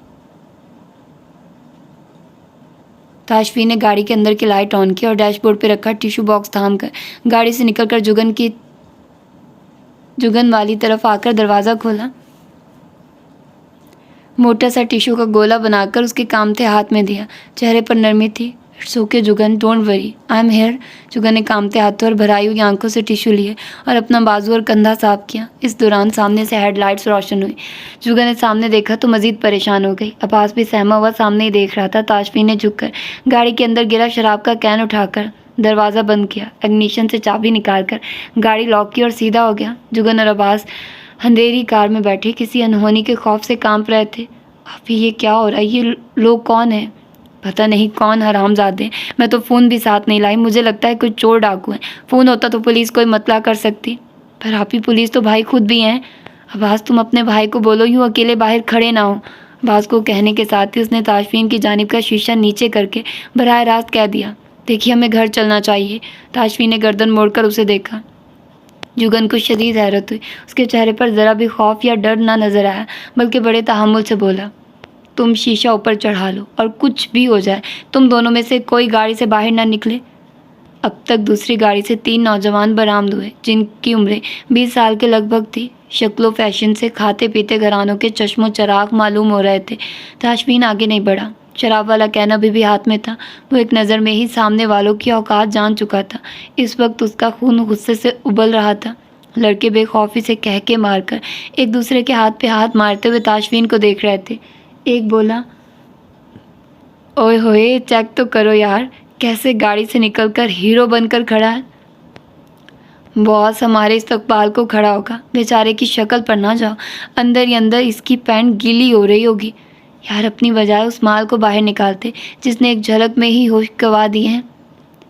ताशफीन ने गाड़ी के अंदर की लाइट ऑन की और डैशबोर्ड पे रखा टिश्यू बॉक्स थामकर गाड़ी से निकलकर जुगन वाली तरफ आकर दरवाज़ा खोला। मोटा सा टिश्यू का गोला बनाकर उसके कामते हाथ में दिया। चेहरे पर नरमी थी। It's okay Jugan, don't worry, I am here. Jugan ने कांपते हाथों और भराई हुई आंखों से टिश्यू लिए और अपना बाजू और कंधा साफ किया। इस दौरान सामने से हेडलाइट्स रोशन हुई। जुगन ने सामने देखा तो मजीद परेशान हो गई। अब्बास भी सहमा हुआ सामने ही देख रहा था। ताशफीन ने झुककर गाड़ी के अंदर गिरा शराब का कैन उठाकर दरवाज़ा बंद किया, इग्निशन से चाबी निकालकर गाड़ी लॉक की और सीधा हो गया। जुगन और अब्बास अंधेरी कार में बैठे किसी अनहोनी के खौफ से कांप रहे थे। अभी ये क्या हो रहा है? ये लोग कौन है? पता नहीं कौन हरामजादे। मैं तो फ़ोन भी साथ नहीं लाई, मुझे लगता है कुछ चोर डाकू हैं। फ़ोन होता तो पुलिस कोई मतला कर सकती, पर आप ही पुलिस तो भाई खुद भी हैं। अब्बास तुम अपने भाई को बोलो यूँ अकेले बाहर खड़े ना हो। अब्बास को कहने के साथ ही उसने ताशफीन की जानिब का शीशा नीचे करके बराह रास्त कह दिया, देखिए हमें घर चलना चाहिए। ताशफीन ने गर्दन मोड़कर उसे देखा। जुगन को शदीद हैरत हुई। उसके चेहरे पर ज़रा भी खौफ या डर ना नजर आया, बल्कि बड़े तहम्मुल से बोला, तुम शीशा ऊपर चढ़ा लो और कुछ भी हो जाए तुम दोनों में से कोई गाड़ी से बाहर ना निकले। अब तक दूसरी गाड़ी से 3 नौजवान बरामद हुए, जिनकी उम्रें 20 साल के लगभग थी। शक्लो फैशन से खाते पीते घरानों के चश्मो चराग मालूम हो रहे थे। ताशफीन आगे नहीं बढ़ा। शराब वाला कैन अभी भी हाथ में था। वो एक नज़र में ही सामने वालों की औकात जान चुका था। इस वक्त उसका खून गुस्से से उबल रहा था। लड़के बेखौफी से कह के मारकर एक दूसरे के हाथ पे हाथ मारते हुए ताशफीन को देख रहे थे। एक बोला, ओए होए चेक तो करो यार, कैसे गाड़ी से निकलकर हीरो बनकर खड़ा है। बॉस हमारे इस्तकबाल को खड़ा होगा। बेचारे की शक्ल पर ना जाओ, अंदर ही अंदर इसकी पैंट गीली हो रही होगी। यार अपनी बजाय उस माल को बाहर निकालते जिसने एक झलक में ही होश गंवा दिए हैं।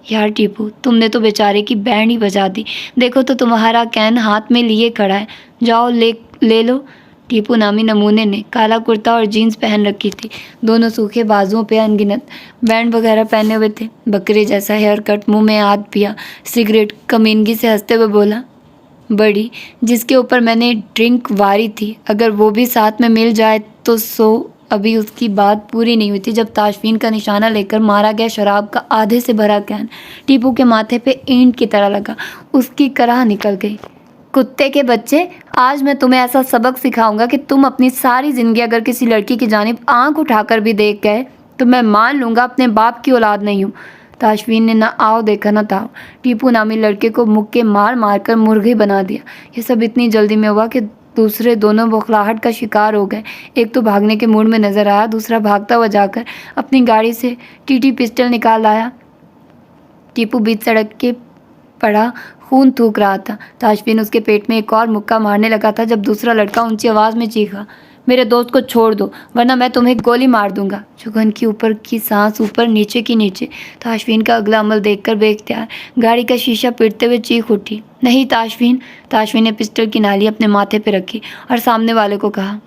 यार टीपू तुमने तो बेचारे की बैंड ही बजा दी। देखो तो तुम्हारा कैन हाथ में लिए खड़ा है, जाओ ले लो। टीपू नामी नमूने ने काला कुर्ता और जीन्स पहन रखी थी। दोनों सूखे बाजुओं पे अनगिनत बैंड वगैरह पहने हुए थे। बकरे जैसा हेयर कट, मुंह में हाथ पिया सिगरेट, कमीनगी से हंसते हुए बोला, बड़ी जिसके ऊपर मैंने ड्रिंक वारी थी, अगर वो भी साथ में मिल जाए तो सो। अभी उसकी बात पूरी नहीं हुई थी जब ताशफीन का निशाना लेकर मारा गया शराब का आधे से भरा कैन टीपू के माथे पे ईंट की तरह लगा। उसकी कराह निकल गई। कुत्ते के बच्चे, आज मैं तुम्हें ऐसा सबक सिखाऊंगा कि तुम अपनी सारी ज़िंदगी अगर किसी लड़की की जानिब आंख उठाकर भी देख गए तो मैं मान लूँगा अपने बाप की औलाद नहीं हूँ। ताशफीन ने ना आओ देखा ना ताओ टीपू नामी लड़के को मुक्के मार मार कर मुर्गी बना दिया। ये सब इतनी जल्दी में हुआ कि दूसरे दोनों बौखलाहट का शिकार हो गए। एक तो भागने के मूड में नजर आया, दूसरा भागता हुआ जाकर अपनी गाड़ी से टीटी पिस्टल निकाल आया। टीपू बीच सड़क के पड़ा खून थूक रहा था। ताशफीन उसके पेट में एक और मुक्का मारने लगा था जब दूसरा लड़का ऊंची आवाज़ में चीखा, मेरे दोस्त को छोड़ दो वरना मैं तुम्हें गोली मार दूंगा। जुगन की ऊपर की सांस ऊपर नीचे की नीचे। ताशफीन का अगला अमल देखकर बेख्तियार गाड़ी का शीशा पीटते हुए चीख उठी, नहीं ताशफीन। ताशफीन ने पिस्टल की नाली अपने माथे पर रखी और सामने वाले को कहा,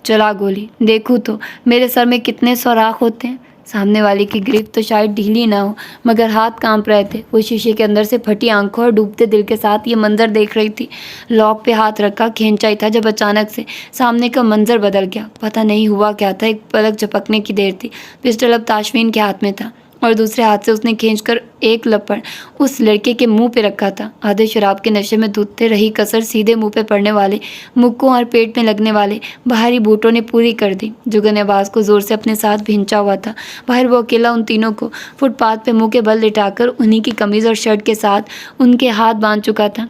चला गोली, देखूँ तो मेरे सर में कितने सुराख होते हैं। सामने वाले की गिरफ्त तो शायद ढीली ना हो, मगर हाथ कांप रहे थे। वो शीशे के अंदर से फटी आंखों और डूबते दिल के साथ ये मंजर देख रही थी। लॉक पे हाथ रखा खींचा ही था जब अचानक से सामने का मंजर बदल गया। पता नहीं हुआ क्या था, एक पलक झपकने की देर थी। पिस्टल अब ताशफीन के हाथ में था और दूसरे हाथ से उसने खींचकर एक लपड़ उस लड़के के मुंह पे रखा था। आधे शराब के नशे में धुतते रही कसर सीधे मुंह पे पड़ने वाले मुक्कों और पेट में लगने वाले बाहरी बूटों ने पूरी कर दी। जुगन आवाज़ को जोर से अपने साथ भिंचा हुआ था। बाहर वो अकेला उन तीनों को फुटपाथ पे मुंह के बल लिटाकर उन्हीं की कमीज़ और शर्ट के साथ उनके हाथ बांध चुका था।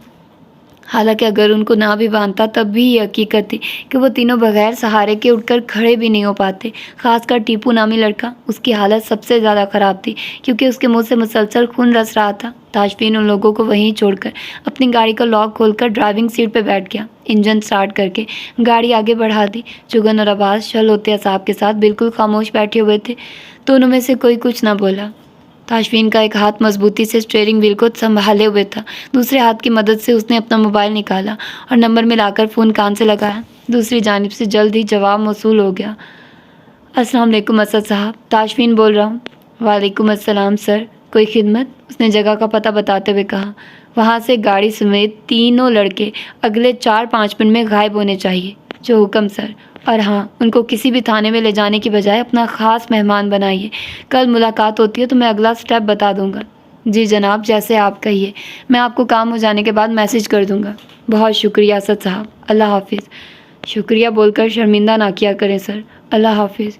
हालांकि अगर उनको ना भी बांधता तब भी ये हकीकत थी कि वो तीनों बगैर सहारे के उठकर खड़े भी नहीं हो पाते। खासकर टीपू नामी लड़का, उसकी हालत सबसे ज़्यादा ख़राब थी क्योंकि उसके मुंह से मुसलसल खून रस रहा था। ताशफीन उन लोगों को वहीं छोड़कर अपनी गाड़ी का लॉक खोलकर ड्राइविंग सीट पर बैठ गया। इंजन स्टार्ट करके गाड़ी आगे बढ़ा दी। जुगन और अब्बास शल होते असाब के साथ बिल्कुल खामोश बैठे हुए थे। दोनों में से कोई कुछ ना बोला। ताशफीन का एक हाथ मजबूती से स्टीयरिंग व्हील को संभाले हुए था। दूसरे हाथ की मदद से उसने अपना मोबाइल निकाला और नंबर मिलाकर फ़ोन कान से लगाया। दूसरी जानिब से जल्द ही जवाब मौसूल हो गया। अस्सलाम वालेकुम असद साहब, ताशफीन बोल रहा हूँ। वालेकुम अस्सलाम सर, कोई खिदमत? उसने जगह का पता बताते हुए कहा। वहाँ से गाड़ी समेत तीनों लड़के अगले 4-5 मिनट में गायब होने चाहिए। जो हुक्म सर। और हाँ, उनको किसी भी थाने में ले जाने की बजाय अपना ख़ास मेहमान बनाइए। कल मुलाकात होती है तो मैं अगला स्टेप बता दूंगा। जी जनाब, जैसे आप कहिए। मैं आपको काम हो जाने के बाद मैसेज कर दूंगा। बहुत शुक्रिया असद साहब, अल्लाह हाफिज़। शुक्रिया बोलकर शर्मिंदा ना किया करें सर, अल्लाह हाफिज़।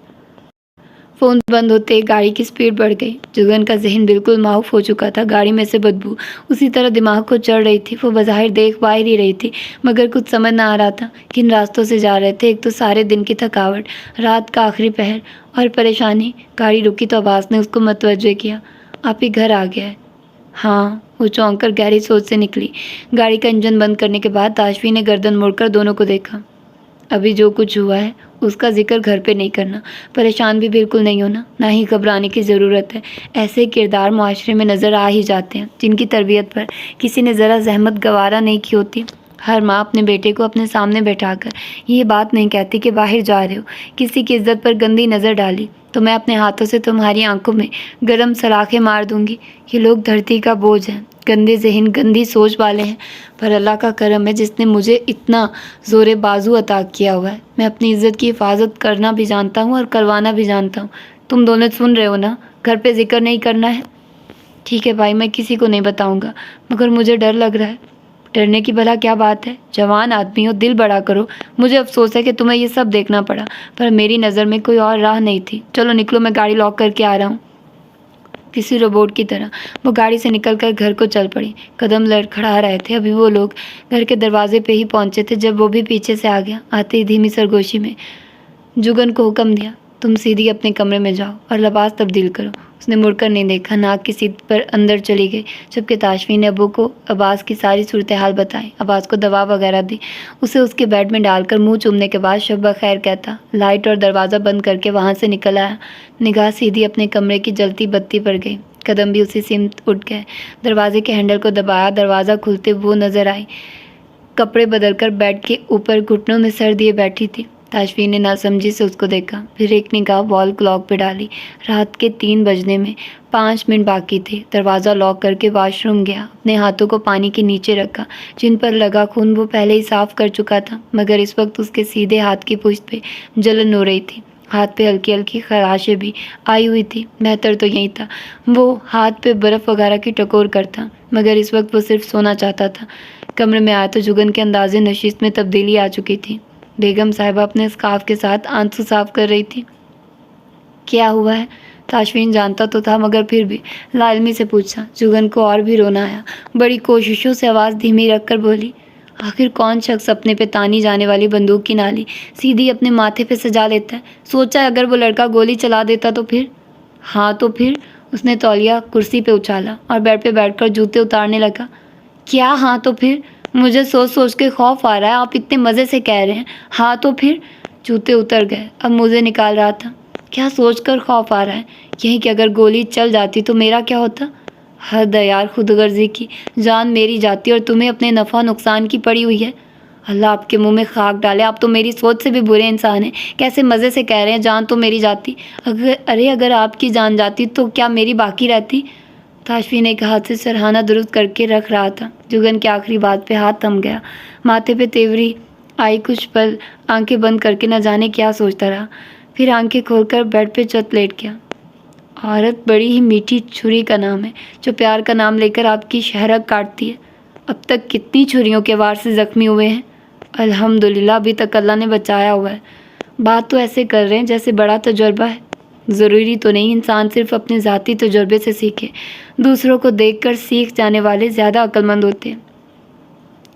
फ़ोन बंद होते ही गाड़ी की स्पीड बढ़ गई। जुगन का ज़हन बिल्कुल माऊफ हो चुका था। गाड़ी में से बदबू उसी तरह दिमाग को चढ़ रही थी। वो बज़ाहिर देख पा ही रही थी, मगर कुछ समझ ना आ रहा था किन रास्तों से जा रहे थे। एक तो सारे दिन की थकावट, रात का आखिरी पहर और परेशानी। गाड़ी रुकी तो अब्बास ने उसको मतवज्जे किया। आप ही घर आ गया है? हाँ, वो चौंक कर गहरी सोच से निकली। गाड़ी का इंजन बंद करने के बाद ताशफी ने गर्दन मोड़कर दोनों को देखा। अभी जो कुछ हुआ है उसका जिक्र घर पे नहीं करना। परेशान भी बिल्कुल नहीं होना, ना ही घबराने की ज़रूरत है। ऐसे किरदार मुआशरे में नज़र आ ही जाते हैं जिनकी तरबियत पर किसी ने ज़रा जहमत गवारा नहीं की होती। हर माँ अपने बेटे को अपने सामने बैठाकर ये बात नहीं कहती कि बाहर जा रहे हो, किसी की इज्जत पर गंदी नज़र डाली तो मैं अपने हाथों से तुम्हारी आंखों में गरम सलाखें मार दूंगी। ये लोग धरती का बोझ हैं, गंदे जहन, गंदी सोच वाले हैं, पर अल्लाह का करम है जिसने मुझे इतना ज़ोरे बाजू अता किया हुआ है। मैं अपनी इज़्ज़त की हिफाजत करना भी जानता हूँ और करवाना भी जानता हूँ। तुम दोनों सुन रहे हो ना? घर पे जिक्र नहीं करना है। ठीक है भाई, मैं किसी को नहीं बताऊँगा, मगर मुझे डर लग रहा है। डरने की भला क्या बात है? जवान आदमी हो, दिल बड़ा करो। मुझे अफसोस है कि तुम्हें ये सब देखना पड़ा, पर मेरी नज़र में कोई और राह नहीं थी। चलो निकलो, मैं गाड़ी लॉक करके आ रहा हूँ। किसी रोबोट की तरह वो गाड़ी से निकलकर घर को चल पड़ी। कदम लड़खड़ा रहे थे। अभी वो लोग घर के दरवाजे पे ही पहुंचे थे जब वो भी पीछे से आ गया। आते ही धीमी सरगोशी में जुगन को हुक्म दिया, तुम सीधी अपने कमरे में जाओ और लिबास तब्दील करो। उसने मुड़कर नहीं देखा, नाक की सीध पर अंदर चली गई। जबकि ताशफी ने अब्बू को अब्बास की सारी सूरत हाल बताई, अब्बास को दवा वगैरह दी। उसे उसके बेड में डालकर मुंह चूमने के बाद शब खैर कहता लाइट और दरवाज़ा बंद करके वहाँ से निकल आया। निगाह सीधी अपने कमरे की जलती बत्ती पर गई। कदम भी उसी सिमत उठ गए। दरवाजे के हैंडल को दबाया। दरवाज़ा खुलते वो नज़र आई। कपड़े बदलकर बेड के ऊपर घुटनों में सर दिए बैठी थी। ताशफी ने नासमझी से उसको देखा, फिर एक निगाह वॉल क्लॉक पे डाली। रात के 3 बजने में 5 मिनट बाकी थे। दरवाज़ा लॉक करके वॉशरूम गया। अपने हाथों को पानी के नीचे रखा, जिन पर लगा खून वो पहले ही साफ कर चुका था, मगर इस वक्त उसके सीधे हाथ की पुश्त पे जलन हो रही थी। हाथ पे हल्की हल्की खराशें भी आई हुई थी। बेहतर तो यही था वो हाथ पे बर्फ़ वगैरह की टकोर करता, मगर इस वक्त वो सिर्फ सोना चाहता था। कमरे में आया तो जुगन के अंदाज़े नशीस में तब्दीली आ चुकी थी। बेगम साहिबा अपने स्कार्फ के साथ आंसू साफ कर रही थी। क्या हुआ है? ताशफीन जानता तो था, मगर फिर भी लालमी से पूछा। जुगन को और भी रोना आया। बड़ी कोशिशों से आवाज़ धीमी रखकर बोली, आखिर कौन शख्स अपने पे तानी जाने वाली बंदूक की नाली सीधी अपने माथे पे सजा लेता है? सोचा अगर वो लड़का गोली चला देता तो फिर? हाँ तो फिर? उसने तौलिया कुर्सी पे उछाला और बेड पे बैठकर जूते उतारने लगा। क्या हाँ तो फिर? मुझे सोच सोच के खौफ आ रहा है। आप इतने मज़े से कह रहे हैं हाँ तो फिर? जूते उतर गए। अब मुझे निकाल रहा था। क्या सोचकर खौफ आ रहा है? यही कि अगर गोली चल जाती तो मेरा क्या होता? हद है यार खुदगर्जी की। जान मेरी जाती और तुम्हें अपने नफ़ा नुकसान की पड़ी हुई है। अल्लाह आपके मुंह में खाक डाले, आप तो मेरी सोच से भी बुरे इंसान हैं। कैसे मज़े से कह रहे हैं जान तो मेरी जाती। अगर आपकी जान जाती तो क्या मेरी बाकी रहती? ताशफी ने एक हाथ से सरहाना दुरुस्त करके रख रहा था। जुगन की आखिरी बात पे हाथ थम गया। माथे पे तेवरी आई। कुछ पल आंखें बंद करके न जाने क्या सोचता रहा, फिर आंखें खोलकर बेड पे चत लेट गया। औरत बड़ी ही मीठी छुरी का नाम है जो प्यार का नाम लेकर आपकी शहरक काटती है। अब तक कितनी छुरियों के वार से ज़ख्मी हुए हैं। अल्हम्दुलिल्लाह अभी तक अल्लाह ने बचाया हुआ है। बात तो ऐसे कर रहे हैं जैसे बड़ा तजुर्बा है। ज़रूरी तो नहीं इंसान सिर्फ अपने ज़ाती तजुर्बे से सीखे। दूसरों को देखकर सीख जाने वाले ज़्यादा अक्लमंद होते हैं।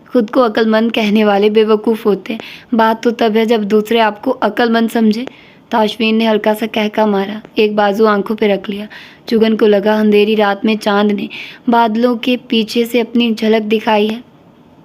खुद को अक्लमंद कहने वाले बेवकूफ़ होते हैं। बात तो तब है जब दूसरे आपको अक्लमंद समझे। ताशफीन ने हल्का सा कहका मारा, एक बाजू आंखों पे रख लिया। जुगन को लगा अंधेरी रात में चांद ने बादलों के पीछे से अपनी झलक दिखाई है।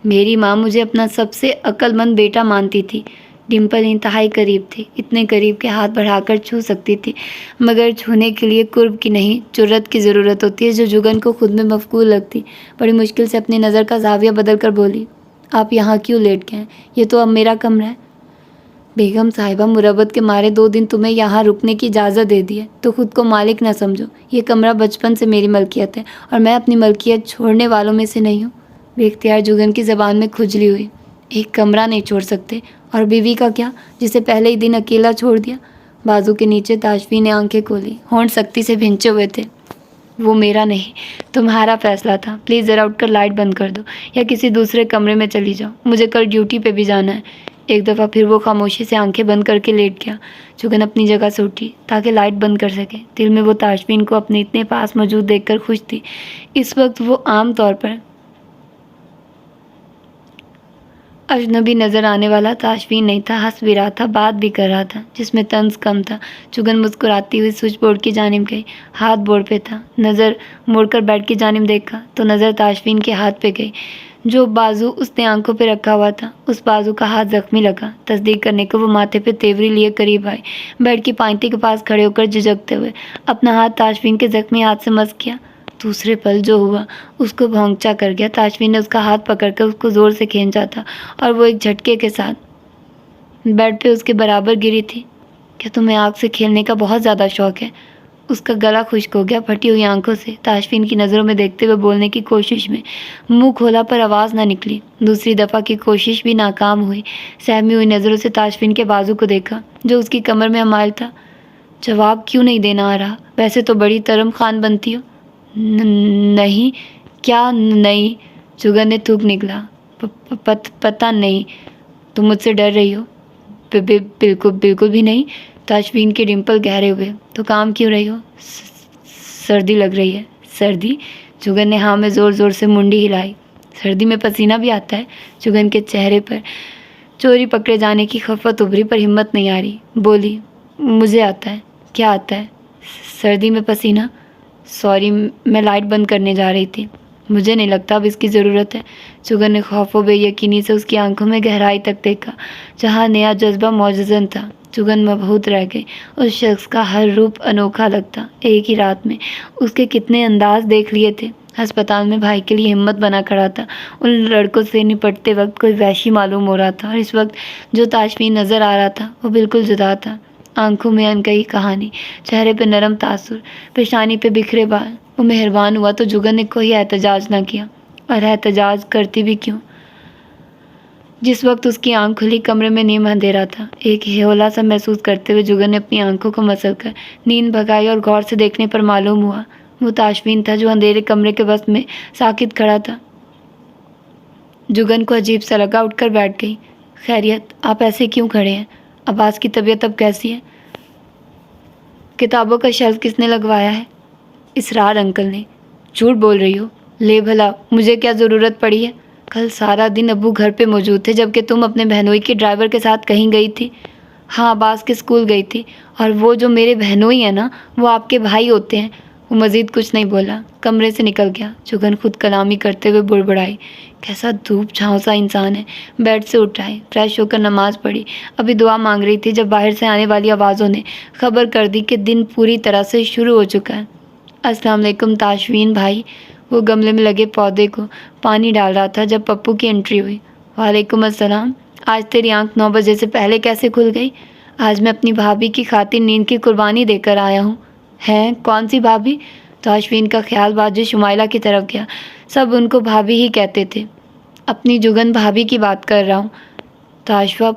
मेरी माँ मुझे अपना सबसे अक्लमंद बेटा मानती थी। डिम्पल इंतहाई करीब थी, इतने करीब के हाथ बढ़ाकर छू सकती थी, मगर छूने के लिए कुर्ब की नहीं जुर्रत की ज़रूरत होती है जो जुगन को खुद में मफकूर लगती। बड़ी मुश्किल से अपनी नज़र का जाविया बदल कर बोली, आप यहाँ क्यों लेट गए हैं? ये तो अब मेरा कमरा है। बेगम साहिबा मुरब्बत के मारे 2 दिन तुम्हें यहाँ रुकने की इजाज़त दे दी है तो खुद को मालिक ना समझो। ये कमरा बचपन से मेरी मलकियत है और मैं अपनी मलकियत छोड़ने वालों में से नहीं हूँ। बेख्तियार जुगन की ज़बान में खुजली हुई। एक कमरा नहीं छोड़ सकते? और बीवी का क्या, जिसे पहले ही दिन अकेला छोड़ दिया? बाजू के नीचे ताशफी ने आंखें खोली, होंठ सख्ती से भिंचे हुए थे। वो मेरा नहीं, तुम्हारा फैसला था। प्लीज़ ज़रा उठकर लाइट बंद कर दो या किसी दूसरे कमरे में चली जाओ। मुझे कल ड्यूटी पे भी जाना है। ایک دفعہ پھر وہ خاموشی سے آنکھیں بند کر کے لیٹ گیا۔ چگن اپنی جگہ سے اٹھی تاکہ لائٹ بند کر سکے۔ دل میں وہ تاشفین کو اپنے اتنے پاس موجود دیکھ کر خوش تھی۔ اس وقت وہ عام طور پر اجنبی نظر آنے والا تاشفین نہیں تھا، ہنس بھی رہا تھا، بات بھی کر رہا تھا جس میں طنز کم تھا۔ چگن مسکراتی ہوئی سوئچ بورڈ کی جانب گئی، ہاتھ بورڈ پہ تھا۔ نظر موڑ کر بیڈ کی جانب دیکھا تو نظر تاشفین کے ہاتھ پہ گئی جو بازو اس نے آنکھوں پہ رکھا ہوا تھا۔ اس بازو کا ہاتھ زخمی لگا۔ تصدیق کرنے کو وہ ماتھے پہ تیوری لیے قریب آئی، بیڈ کی پائنٹی کے پاس کھڑے ہو کر جھجکتے ہوئے اپنا ہاتھ تاشفین کے زخمی ہاتھ سے مس کیا۔ دوسرے پل جو ہوا اس کو بھونچا کر گیا۔ تاشفین نے اس کا ہاتھ پکڑ کر اس کو زور سے کھینچا تھا اور وہ ایک جھٹکے کے ساتھ بیڈ پہ اس کے برابر گری تھی۔ کیا تمہیں آگ سے کھیلنے کا بہت زیادہ شوق ہے؟ اس کا گلا خشک ہو گیا۔ پھٹی ہوئی آنکھوں سے تاشفین کی نظروں میں دیکھتے ہوئے بولنے کی کوشش میں منہ کھولا پر آواز نہ نکلی۔ دوسری دفعہ کی کوشش بھی ناکام ہوئی۔ سہمی ہوئی نظروں سے تاشفین کے بازو کو دیکھا جو اس کی کمر میں مائل تھا۔ جواب کیوں نہیں دینا آ رہا؟ ویسے تو بڑی ترم خان بنتی ہو۔ نہیں۔ کیا نہیں؟ چگن نے تھوک نکلا۔ پتہ نہیں، تم مجھ سے ڈر رہی ہو؟ بالکل بھی نہیں۔ تاشفین کے ڈمپل گہرے ہوئے۔ تو کام کیوں رہی ہو؟ سردی لگ رہی ہے۔ سردی؟ چگن نے ہاں میں زور زور سے منڈی ہلائی۔ سردی میں پسینہ بھی آتا ہے؟ چگن کے چہرے پر چوری پکڑے جانے کی خفت ابھری پر ہمت نہیں آ رہی۔ بولی، مجھے آتا ہے۔ کیا آتا ہے؟ سردی میں پسینہ؟ سوری، میں لائٹ بند کرنے جا رہی تھی۔ مجھے نہیں لگتا اب اس کی ضرورت ہے۔ چگن نے خوف و بے یقینی سے اس کی آنکھوں میں گہرائی تک دیکھا جہاں نیا جذبہ موجزن تھا۔ چگن مبہوت رہ گئی۔ اس شخص کا ہر روپ انوکھا لگتا۔ ایک ہی رات میں اس کے کتنے انداز دیکھ لیے تھے۔ ہسپتال میں بھائی کے لیے ہمت بنا کھڑا تھا۔ ان لڑکوں سے نپٹتے وقت کوئی وحشی معلوم ہو رہا تھا اور اس وقت جو تاشفین نظر آ رہا تھا وہ بالکل جدا تھا۔ آنکھوں میں انکہی کہانی، چہرے پہ نرم تاثر، پیشانی پہ بکھرے بال۔ وہ مہربان ہوا تو چگن نے کوئی احتجاج نہ کیا، اور احتجاج کرتی بھی کیوں؟ جس وقت اس کی آنکھ کھلی کمرے میں نیم اندھیرا تھا۔ ایک ہیولا سا محسوس کرتے ہوئے چگن نے اپنی آنکھوں کو مسل کر نیند بھگائی اور غور سے دیکھنے پر معلوم ہوا وہ تاشفین تھا جو اندھیرے کمرے کے وسط میں ساکت کھڑا تھا۔ چگن کو عجیب سا لگا، اٹھ کر بیٹھ گئی۔ خیریت؟ آپ ایسے کیوں کھڑے ہیں؟ عباس کی طبیعت اب کیسی ہے؟ کتابوں کا شیلف کس نے لگوایا ہے؟ اسرار انکل نے۔ جھوٹ بول رہی ہو؟ لے بھلا، مجھے کیا ضرورت پڑی ہے؟ کل سارا دن ابو گھر پہ موجود تھے جبکہ تم اپنے بہنوئی کے ڈرائیور کے ساتھ کہیں گئی تھی۔ ہاں، عباس کے اسکول گئی تھی، اور وہ جو میرے بہنوئی ہیں نا، وہ آپ کے بھائی ہوتے ہیں۔ وہ مزید کچھ نہیں بولا، کمرے سے نکل گیا۔ چگن خود کلامی کرتے ہوئے بڑبڑائی، کیسا دھوپ چھاؤں سا انسان ہے۔ بیڈ سے اٹھ آئی، فریش ہو کر نماز پڑھی۔ ابھی دعا مانگ رہی تھی جب باہر سے آنے والی آوازوں نے خبر کر دی کہ دن پوری طرح سے شروع ہو چکا ہے۔ السلام علیکم تاشفین بھائی۔ وہ گملے میں لگے پودے کو پانی ڈال رہا تھا جب پپو کی انٹری ہوئی۔ وعلیکم السلام۔ آج تیری آنکھ 9 بجے سے پہلے کیسے کھل گئی؟ آج میں اپنی بھابھی کی خاطر نیند کی قربانی دے کر آیا ہوں۔ ہیں؟ کون سی بھابھی؟ تاشفین کا خیال باجی شمائلہ کی طرف گیا۔ سب ان کو بھابھی ہی کہتے تھے۔ اپنی جگن بھابھی کی بات کر رہا ہوں۔ تاشفین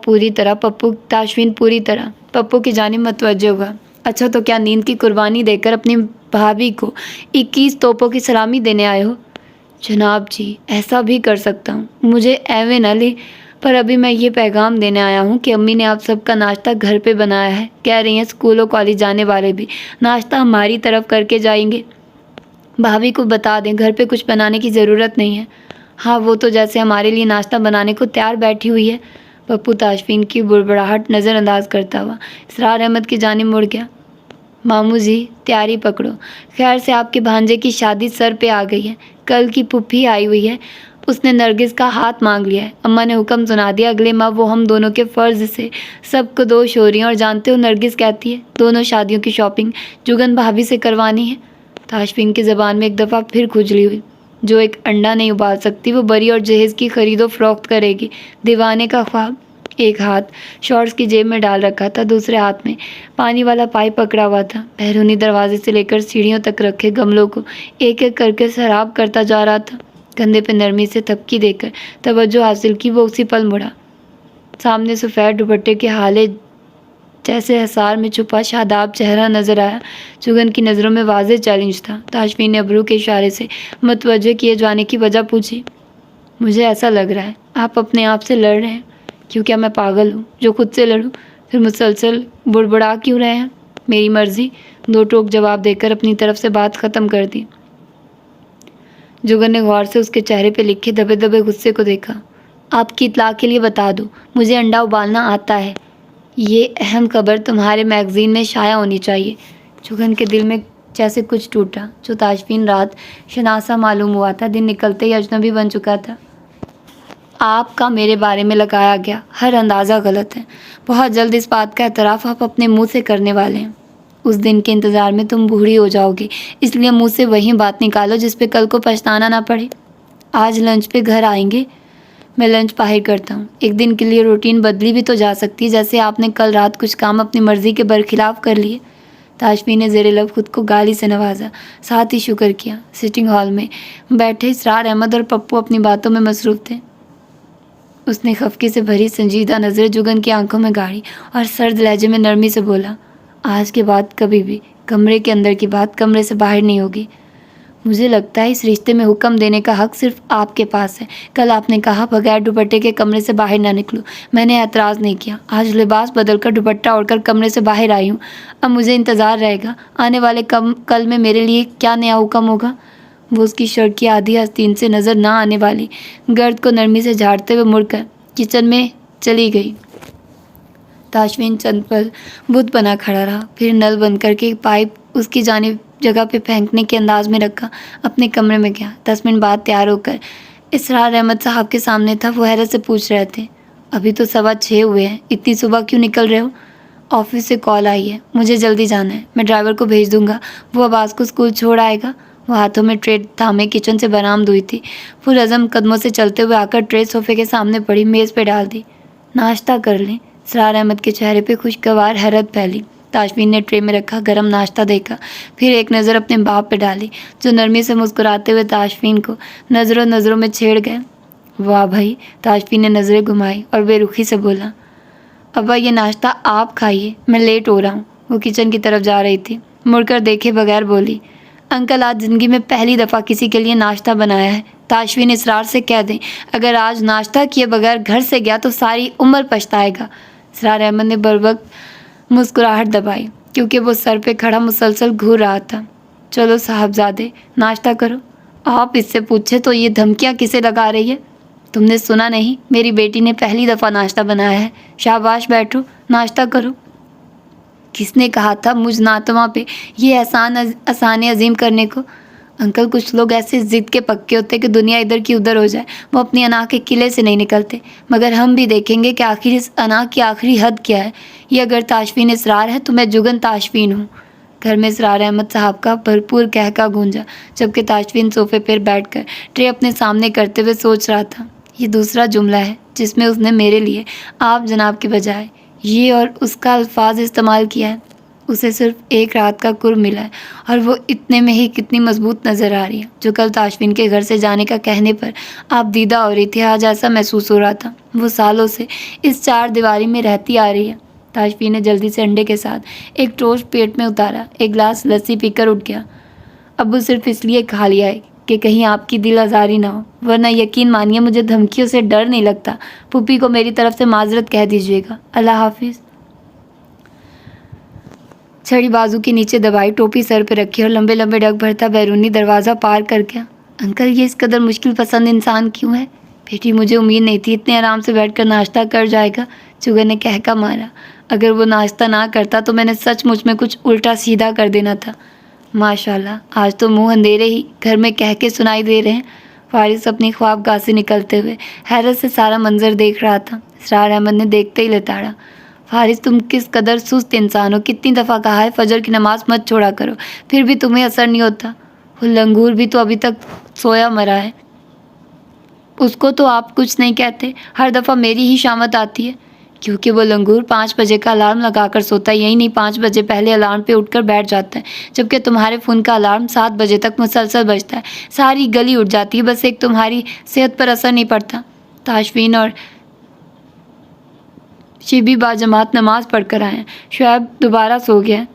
پوری طرح پپو کی جانب متوجہ ہوا۔ اچھا، تو کیا نیند کی قربانی دے کر اپنی بھابھی کو 21 توپوں کی سلامی دینے آئے ہو؟ جناب جی، ایسا بھی کر سکتا ہوں، مجھے ایویں نہ لے، پر ابھی میں یہ پیغام دینے آیا ہوں کہ امی نے آپ سب کا ناشتہ گھر پہ بنایا ہے۔ کہہ رہی ہیں اسکول و کالج جانے والے بھی ناشتہ ہماری طرف کر کے جائیں گے۔ بھابھی کو بتا دیں گھر پہ کچھ بنانے کی ضرورت نہیں ہے۔ ہاں، وہ تو جیسے ہمارے لیے ناشتہ بنانے کو تیار بیٹھی ہوئی ہے۔ پپو تاشفین کی بڑبڑاہٹ نظر انداز کرتا ہوا اسرار احمد کی جانب مڑ گیا۔ ماموں جی، تیاری پکڑو، خیر سے آپ کے بھانجے کی شادی سر پہ آ گئی ہے۔ کل کی پھپھی آئی ہوئی ہے، اس نے نرگس کا ہاتھ مانگ لیا ہے۔ اماں نے حکم سنا دیا اگلے ماہ وہ ہم دونوں کے فرض سے سب کو دوش ہو رہی ہیں، اور جانتے ہو نرگس کہتی ہے دونوں شادیوں کی شاپنگ جگن بھابھی سے کروانی ہے۔ تاشفین کی زبان میں ایک دفعہ پھر کھجلی ہوئی۔ جو ایک انڈا نہیں ابال سکتی وہ بری اور جہیز کی خرید و فروخت کرے گی؟ دیوانے کا خواب۔ ایک ہاتھ شارٹس کی جیب میں ڈال رکھا تھا، دوسرے ہاتھ میں پانی والا پائپ پکڑا ہوا تھا۔ بیرونی دروازے سے لے کر سیڑھیوں تک رکھے گملوں کو ایک ایک کر کے سراب کرتا جا رہا تھا۔ کندھے پہ نرمی سے تھپکی دے کر توجہ حاصل کی وہ اسی پل مڑا۔ سامنے سفید دوپٹے کے حالے جیسے حصار میں چھپا شاداب چہرہ نظر آیا۔ چگن کی نظروں میں واضح چیلنج تھا۔ تاشفین نے ابرو کے اشارے سے متوجہ کیے جانے کی وجہ پوچھی۔ مجھے ایسا لگ رہا ہے آپ اپنے آپ سے لڑ رہے ہیں۔ क्यों क्या मैं पागल हूँ जो खुद से लड़ूँ? फिर मुसलसल बुड़बुड़ा क्यों रहे हैं? मेरी मर्जी, दो टोक जवाब देकर अपनी तरफ से बात ख़त्म कर दी। जुगन ने गौर से उसके चेहरे पे लिखे दबे दबे गुस्से को देखा। आपकी इत्तला के लिए बता दूँ, मुझे अंडा उबालना आता है। ये अहम खबर तुम्हारे मैगज़ीन में शाया होनी चाहिए। जुगन के दिल में जैसे कुछ टूटा। जो ताशफीन रात शनासा मालूम हुआ था, दिन निकलते ही अजनबी बन चुका था। आपका मेरे बारे में लगाया गया हर अंदाज़ा गलत है। बहुत जल्द इस बात का एतराफ़ आप अपने मुंह से करने वाले हैं। उस दिन के इंतज़ार में तुम बूढ़ी हो जाओगी, इसलिए मुंह से वही बात निकालो जिस पे कल को पछताना ना पड़े। आज लंच पे घर आएंगे? मैं लंच बाहर करता हूँ। एक दिन के लिए रूटीन बदली भी तो जा सकती है, जैसे आपने कल रात कुछ काम अपनी मर्ज़ी के बरखिलाफ़ कर लिए। ताशफीन ने ज़ेरे लब खुद को गाली से नवाजा, साथ ही शुक्र किया। सिटिंग हॉल में बैठे इसरार अहमद और पप्पू अपनी बातों में मसरूफ़ थे। उसने खफकी से भरी संजीदा नज़रें जुगन की आंखों में गाड़ी और सर्द लहजे में नरमी से बोला, आज के बाद कभी भी कमरे के अंदर की बात कमरे से बाहर नहीं होगी। मुझे लगता है इस रिश्ते में हुक्म देने का हक सिर्फ आपके पास है। कल आपने कहा बगैर दुपट्टे के कमरे से बाहर ना निकलो। मैंने एतराज़ नहीं किया। आज लिबास बदलकर दुपट्टा ओढ़कर कमरे से बाहर आई हूँ। अब मुझे इंतज़ार रहेगा आने वाले कल में मेरे लिए क्या नया हुक्म होगा। वो उसकी शर्ट की आधी आस्तीन से नज़र ना आने वाली गर्द को नरमी से झाड़ते हुए मुड़कर किचन में चली गई। ताशफीन चंद पल बुत बना खड़ा रहा, फिर नल बंद करके पाइप उसकी जानिब जगह पे फेंकने के अंदाज में रखा अपने कमरे में गया। 10 मिनट बाद तैयार होकर इसरार अहमद साहब के सामने था। वो हैरत से पूछ रहे थे, अभी तो 6:15 हुए हैं, इतनी सुबह क्यों निकल रहे हो? ऑफिस से कॉल आई है, मुझे जल्दी जाना है। मैं ड्राइवर को भेज दूंगा, वो अब्बास को स्कूल छोड़ आएगा। वो हाथों में ट्रे थामे किचन से बरामद हुई थी। पुरअज़म कदमों से चलते हुए आकर ट्रे सोफे के सामने पड़ी, मेज़ पे डाल दी। नाश्ता कर लें। इसरार अहमद के चेहरे पे खुशगवार हैरत फैली। ताशफीन ने ट्रे में रखा गरम नाश्ता देखा, फिर एक नज़र अपने बाप पे डाली, जो नरमी से मुस्कुराते हुए ताशफीन को नज़रों में छेड़ गए। वाह भाई, ताशफीन ने नज़रें घुमाई और बेरुखी से बोला, अब्बा ये नाश्ता आप खाइए, मैं लेट हो रहा हूँ। वो किचन की तरफ जा रही थी, मुड़कर देखे बगैर बोली, अंकल आज ज़िंदगी में पहली दफ़ा किसी के लिए नाश्ता बनाया है। ताशफीन इसरार से कह दें, अगर आज नाश्ता किए बगैर घर से गया तो सारी उम्र पछताएगा। इसरार अहमद ने बरवक्त मुस्कुराहट दबाई, क्योंकि वो सर पे खड़ा मुसलसल घूर रहा था। चलो साहबजादे, नाश्ता करो। आप इससे पूछे तो ये धमकियाँ किसे लगा रही है? तुमने सुना नहीं, मेरी बेटी ने पहली दफ़ा नाश्ता बनाया है। शाबाश, बैठो, नाश्ता करो। किसने कहा था मुझ नातमा पे ये एहसान अजीम करने को? अंकल, कुछ लोग ऐसे ज़िद के पक्के होते कि दुनिया इधर की उधर हो जाए, वो अपनी अना के किले से नहीं निकलते। मगर हम भी देखेंगे कि आखिर इस अना की आखिरी हद क्या है। ये अगर ताशफीन इसरार है तो मैं जुगन ताशफीन हूँ। घर में इसरार अहमद साहब का भरपूर कहका गूंजा, जबकि ताशफीन सोफे पर बैठकर ट्रे अपने सामने करते हुए सोच रहा था। ये दूसरा जुमला है जिसमें उसने मेरे लिए आप जनाब के बजाय ये और उसका अल्फाज इस्तेमाल किया है। उसे सिर्फ एक रात का कुर्ब मिला है और वो इतने में ही कितनी मजबूत नज़र आ रही है। जो कल ताशफीन के घर से जाने का कहने पर आप दीदा हो रही थी, आज ऐसा महसूस हो रहा था वो सालों से इस चार दीवारी में रहती आ रही है। ताशफीन ने जल्दी से अंडे के साथ एक टोस्ट पेट में उतारा, एक गिलास लस्सी पीकर उठ गया। अब्बू सिर्फ इसलिए खा लिया है कि कहीं आपकी दिल आज़ारी ना हो, वरना यकीन मानिए मुझे धमकियों से डर नहीं लगता। पुप्पी को मेरी तरफ से माजरत कह दीजिएगा। अल्लाह हाफिज़। छड़ी बाजू के नीचे दबाई, टोपी सर पे रखी और लंबे लंबे डग भरता बैरूनी दरवाज़ा पार कर गया। अंकल, ये इस कदर मुश्किल पसंद इंसान क्यों है? बेटी, मुझे उम्मीद नहीं थी इतने आराम से बैठकर नाश्ता कर जाएगा। जुगन ने कहका मारा, अगर वो नाश्ता ना करता तो मैंने सचमुच में कुछ उल्टा सीधा कर देना था। माशाल्लाह, आज तो मुंह अंधेरे ही घर में कह के सुनाई दे रहे हैं। फारिस अपनी ख्वाबगाह से निकलते हुए हैरत से सारा मंजर देख रहा था। इसरार अहमद ने देखते ही लताड़ा, फारिस तुम किस कदर सुस्त इंसान हो। कितनी दफ़ा कहा है फजर की नमाज मत छोड़ा करो, फिर भी तुम्हें असर नहीं होता। वो लंगूर भी तो अभी तक सोया मरा है, उसको तो आप कुछ नहीं कहते। हर दफ़ा मेरी ही शामत आती है, क्योंकि वो लंगूर 5 बजे का अलार्म लगाकर सोता है। यही नहीं, 5 बजे पहले अलार्म पे उठकर बैठ जाता है, जबकि तुम्हारे फ़ोन का अलार्म 7 बजे तक मुसलसल बजता है। सारी गली उठ जाती है, बस एक तुम्हारी सेहत पर असर नहीं पड़ता। ताशफीन और शिबी बाजमात नमाज पढ़ कर आए हैं। शुएब दोबारा सो गया है।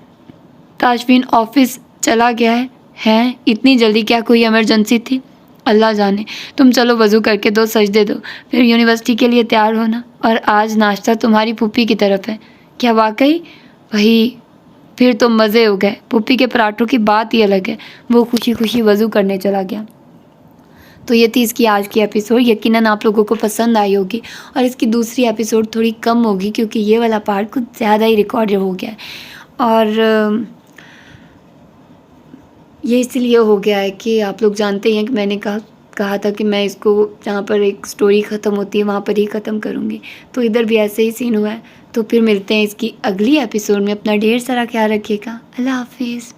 ताशफीन ऑफिस चला गया है। इतनी जल्दी? क्या कोई इमरजेंसी थी? اللہ جانے. تم چلو وضو کر کے 2 سجدے دو، پھر یونیورسٹی کے لیے تیار ہونا. اور آج ناشتہ تمہاری پھوپھی کی طرف ہے. کیا واقعی؟ وہی، پھر تو مزے ہو گئے. پھوپھی کے پراٹھوں کی بات ہی الگ ہے. وہ خوشی خوشی وضو کرنے چلا گیا. تو یہ تھی اس کی آج کی ایپیسوڈ. یقیناً آپ لوگوں کو پسند آئی ہوگی، اور اس کی دوسری ایپیسوڈ تھوڑی کم ہوگی کیونکہ یہ والا پارٹ کچھ زیادہ ہی ریکارڈ ہو گیا ہے. اور یہ اس لیے ہو گیا ہے کہ آپ لوگ جانتے ہیں کہ میں نے کہا تھا کہ میں اس کو جہاں پر ایک سٹوری ختم ہوتی ہے وہاں پر ہی ختم کروں گی. تو ادھر بھی ایسے ہی سین ہوا ہے. تو پھر ملتے ہیں اس کی اگلی ایپیسوڈ میں. اپنا ڈھیر سارا خیال رکھیے گا. اللہ حافظ.